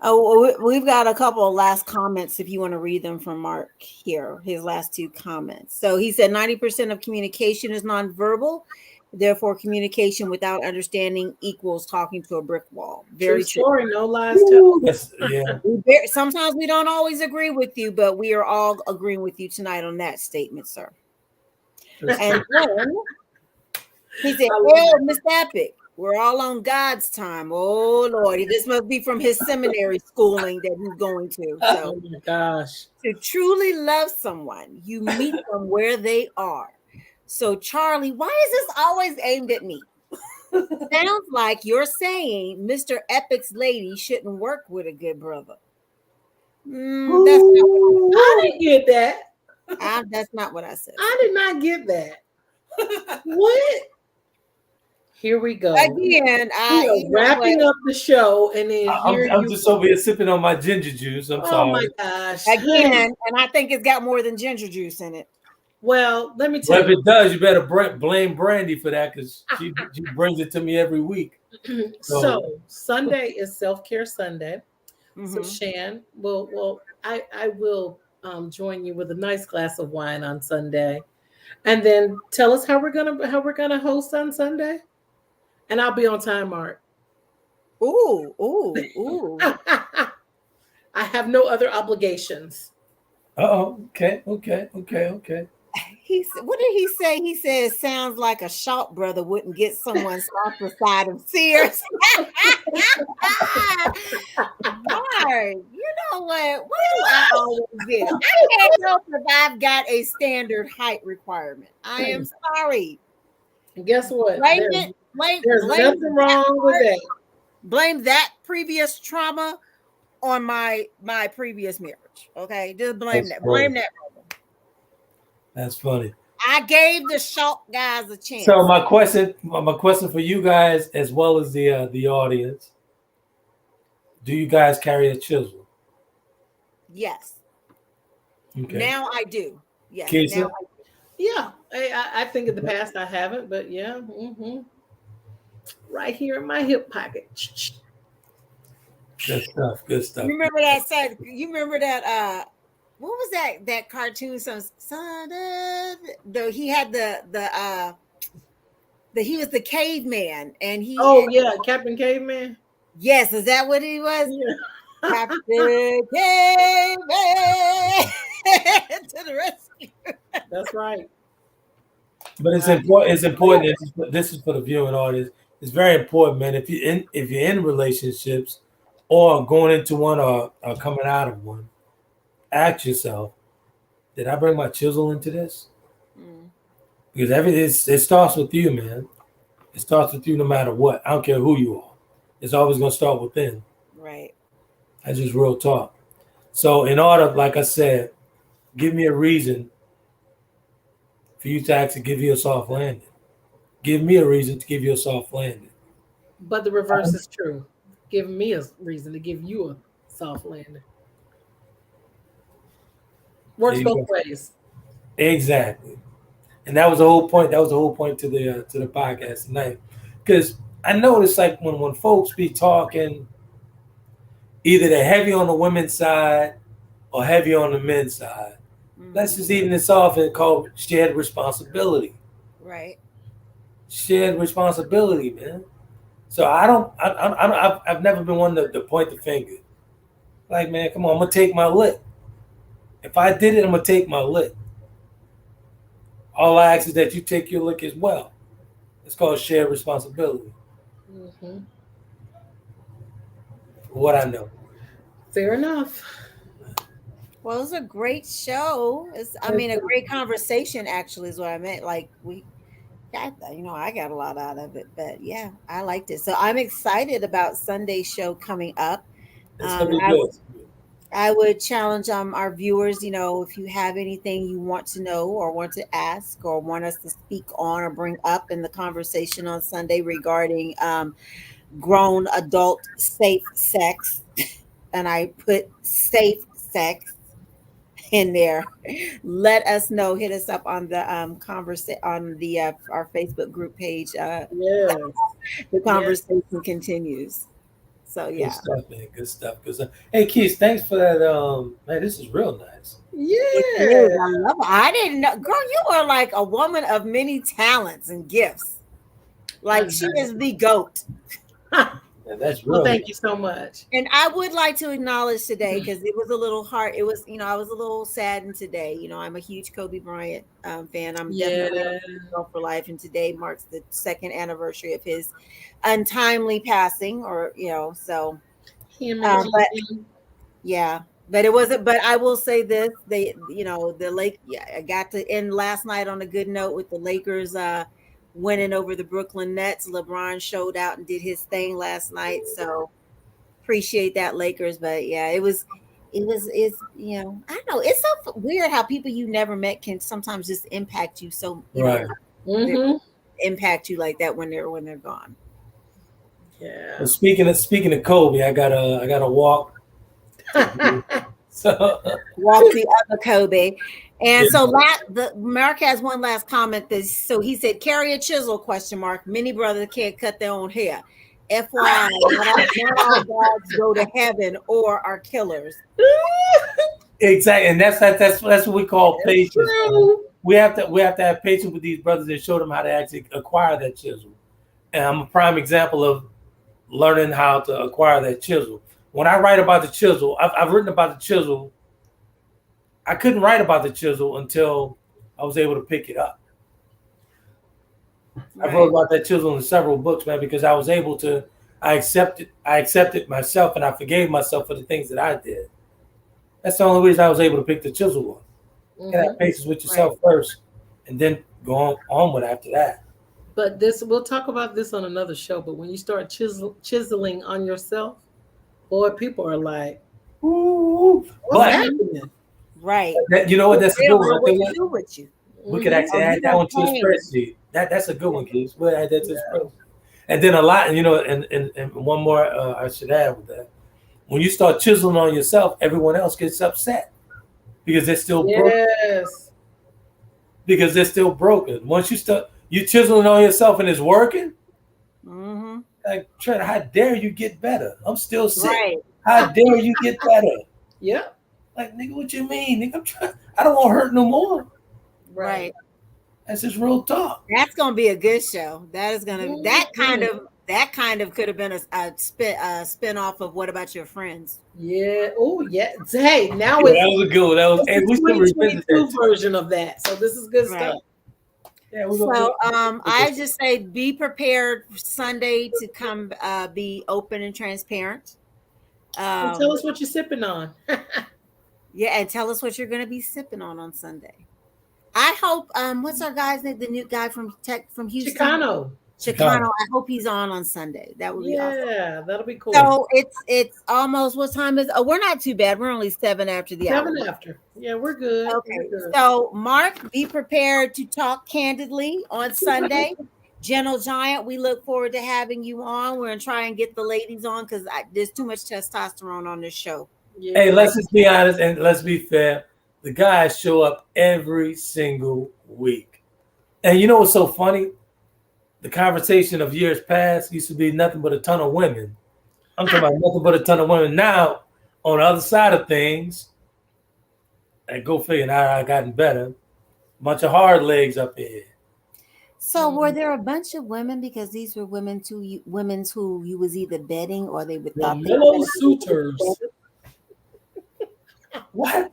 Oh, we've got a couple of last comments if you want to read them from Mark here, his last two comments. So he said 90% of communication is nonverbal. Therefore, communication without understanding equals talking to a brick wall. Very true. Story, no lies told. Yeah. Sometimes we don't always agree with you, but we are all agreeing with you tonight on that statement, sir. And then he said, "Oh, Miss Epic, we're all on God's time. Oh Lord, this must be from his seminary schooling that he's going to." So, oh my gosh! To truly love someone, you meet them where they are. So, Charlie, why is this always aimed at me? Sounds like you're saying Mr. Epic's lady shouldn't work with a good brother. I didn't get that. That's not what I said. I did not get that. What? Here we go. Again, we are wrapping up the show, and then I'm just over here sipping on my ginger juice. I'm sorry. Oh my gosh! Again, and I think it's got more than ginger juice in it. Well, let me tell you. If it does, you better blame Brandy for that, because she brings it to me every week. So Sunday is Self-Care Sunday. Mm-hmm. So Shann, I will join you with a nice glass of wine on Sunday, and then tell us how we're gonna host on Sunday, and I'll be on time, Mark. Ooh. I have no other obligations. Okay. What did he say? He said, "Sounds like a shop brother wouldn't get someone off the side of Sears." Lord, you know what? What do I always get? I can't help if I've got a standard height requirement. I am sorry. And guess what? There's nothing wrong with that. Blame that previous trauma on my previous marriage. Okay, just blame that. Blame that. That's funny. I gave the short guys a chance. So my question for you guys, as well as the audience, do you guys carry a chisel? Yes. Okay. Now I do. Yes. Keisa? Now Yeah, I think in the past I haven't, but yeah, right here in my hip pocket. Good stuff. Good stuff. you remember that side? You remember that? What was that cartoon? Some son of the he had he was the caveman, and he. Oh yeah, Captain Caveman. Yes, is that what he was? Yeah. Captain Caveman to the rescue. That's right. But it's important. It's important. This is for the viewing audience. It's very important, man. If you're in relationships, or going into one, or coming out of one, ask yourself, did I bring my chisel into this? Because it starts with you, man. It starts with you no matter what. I don't care who you are. It's always going to start within. Right. That's just real talk. So in order, like I said, give me a reason for you to actually give you a soft landing. Give me a reason to give you a soft landing. But the reverse is true. Give me a reason to give you a soft landing. Works both ways. Exactly. And that was the whole point. That was the whole point to the podcast tonight. Because I noticed, like, when folks be talking, either they're heavy on the women's side or heavy on the men's side. Let's just even this off and call shared responsibility. Right. Shared responsibility, man. So I've never been one to point the finger. Like, man, come on, I'm gonna take my lick. If I did it, I'm gonna take my lick. All I ask is that you take your lick as well. It's called shared responsibility. What I know. Fair enough. Well, it's a great show. A great conversation. Actually, is what I meant. Like I got a lot out of it, but yeah, I liked it. So I'm excited about Sunday's show coming up. It's gonna be good. I would challenge our viewers, if you have anything you want to know or want to ask or want us to speak on or bring up in the conversation on Sunday regarding grown adult safe sex, and I put safe sex in there, let us know. Hit us up on the our Facebook group page. The conversation continues. So yeah, good stuff, man. Good stuff. Good stuff. Hey, Keith, thanks for that. Man, this is real nice. Yeah, I love it. I didn't know, girl. You are like a woman of many talents and gifts. Like she is the GOAT. And that's real. Well, thank you so much. And I would like to acknowledge today, because it was a little hard. It was, I was a little saddened today. I'm a huge Kobe Bryant fan. I'm definitely for life, and today marks the 2nd anniversary of his untimely passing. Or so. But yeah, but it wasn't. But I will say this: the Lake. Yeah, I got to end last night on a good note with the Lakers. Winning over the Brooklyn Nets. LeBron showed out and did his thing last night. So appreciate that, Lakers. But yeah, it's I don't know. It's so weird how people you never met can sometimes just impact you so impact you like that when they're gone. Yeah. Well, speaking of Kobe, I gotta walk. So walk the other Kobe. And so Mark has one last comment. So he said, carry a chisel, ? Many brothers can't cut their own hair. FYI, not all dogs go to heaven or are killers. Exactly. And that's what we call patience. We have to have patience with these brothers and show them how to actually acquire that chisel. And I'm a prime example of learning how to acquire that chisel. When I write about the chisel, I've written about the chisel. I couldn't write about the chisel until I was able to pick it up. Right. I wrote about that chisel in several books, man, because I was able to. I accepted myself, and I forgave myself for the things that I did. That's the only reason I was able to pick the chisel up. You gotta have patience with yourself first, and then go on with after that. But we'll talk about this on another show. But when you start chiseling on yourself, boy, people are like, "Ooh, what's happening?" Right. You know what? That's a good one. What do with you? We could actually add that one to the spreadsheet. That's a good one, kids. We'll add that to the spreadsheet. And then a lot, and one more I should add with that. When you start chiseling on yourself, everyone else gets upset because they're still broken. Yes. Because they're still broken. Once you start, you chiseling on yourself and it's working. Mm-hmm. Like, Trent, how dare you get better? I'm still sick. Right. How dare you get better? Yeah. Like, nigga, what you mean? Nigga, I don't want to hurt no more. Right. That's just real talk. That's gonna be a good show. That is gonna that kind of could have been a spin off of What About Your Friends? Yeah. Oh, yeah. Hey, now that was a good one. That was we still revisit that version of that. So this is good stuff. Yeah, so I just say be prepared for Sunday to come be open and transparent. Tell us what you're sipping on. Yeah, and tell us what you're going to be sipping on Sunday. I hope what's our guy's name? The new guy from Houston. Chicano. I hope he's on Sunday. That would be awesome. Yeah, that'll be cool. So it's almost, what time is? Oh, we're not too bad. We're only 7 after the hour. 7 after. Yeah, we're good. Okay. We're good. So Mark, be prepared to talk candidly on Sunday. Gentle Giant, we look forward to having you on. We're gonna try and get the ladies on because there's too much testosterone on this show. Yeah. Hey, let's just be honest and let's be fair. The guys show up every single week. And you know what's so funny? The conversation of years past used to be nothing but a ton of women. I'm talking about nothing but a ton of women. Now, on the other side of things, and go figure, now I gotten better. Bunch of hard legs up here. So were there a bunch of women, because these were women who you was either betting or they would thought they were suitors. What?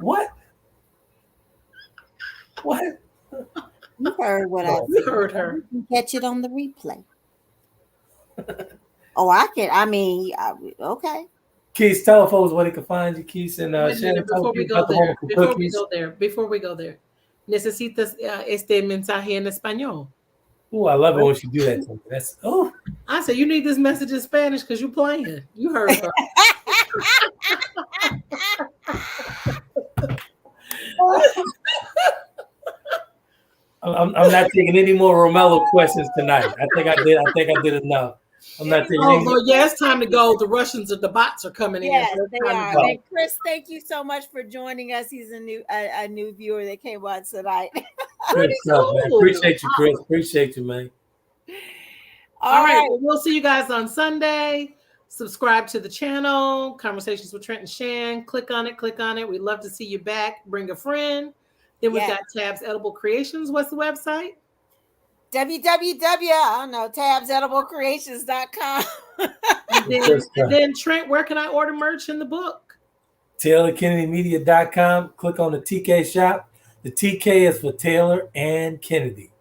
You heard what I said. You heard her. You can catch it on the replay. Oh, I can. I mean, okay. Keith, tell folks where they can find you, Keith, and Shannon. Before we go there, necesitas este mensaje en español. Oh, I love it when she do that to me. That's I said you need this message in Spanish because you're playing. You heard her. I'm not taking any more Romello questions tonight. I think I did enough. I'm not taking any more. Yeah, it's time to go. The Russians or the bots are coming in. Yes, they are. And Chris, thank you so much for joining us. He's a new viewer that came on tonight. Good stuff, man. Appreciate you, Chris. Appreciate you, man. All right. Well, we'll see you guys on Sunday. Subscribe to the channel, Conversations with Trent and Shann. Click on it. We'd love to see you back. Bring a friend. Then we've got Tabs Edible Creations. What's the website? tabsediblecreations.com. and then Trent, where can I order merch in the book? TaylorKennedyMedia.com. Click on the TK shop. The TK is for Taylor and Kennedy.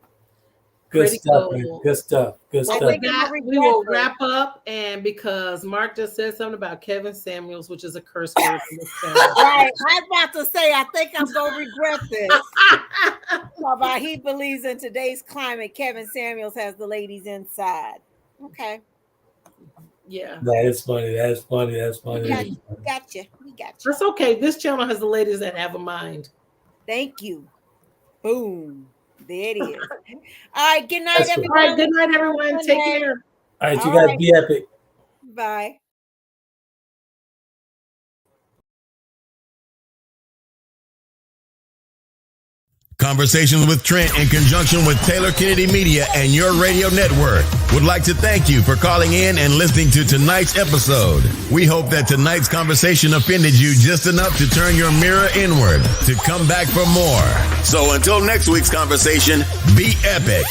Good stuff, man. Good stuff. Good stuff. With that, we will wrap up, and because Mark just said something about Kevin Samuels, which is a curse word for this channel. Right. I was about to say, I think I'm going to regret this. About he believes in today's climate, Kevin Samuels has the ladies inside. Okay. Yeah. That is funny. We got you. That's okay. This channel has the ladies that have a mind. Thank you. Boom. There it is. All right. Good night, everyone. All right. Good night, everyone. Take care. All right. You guys be epic. Bye. Conversations with Trent in conjunction with Taylor Kennedy Media and your radio network would like to thank you for calling in and listening to tonight's episode. We hope that tonight's conversation offended you just enough to turn your mirror inward to come back for more. So until next week's conversation, be epic.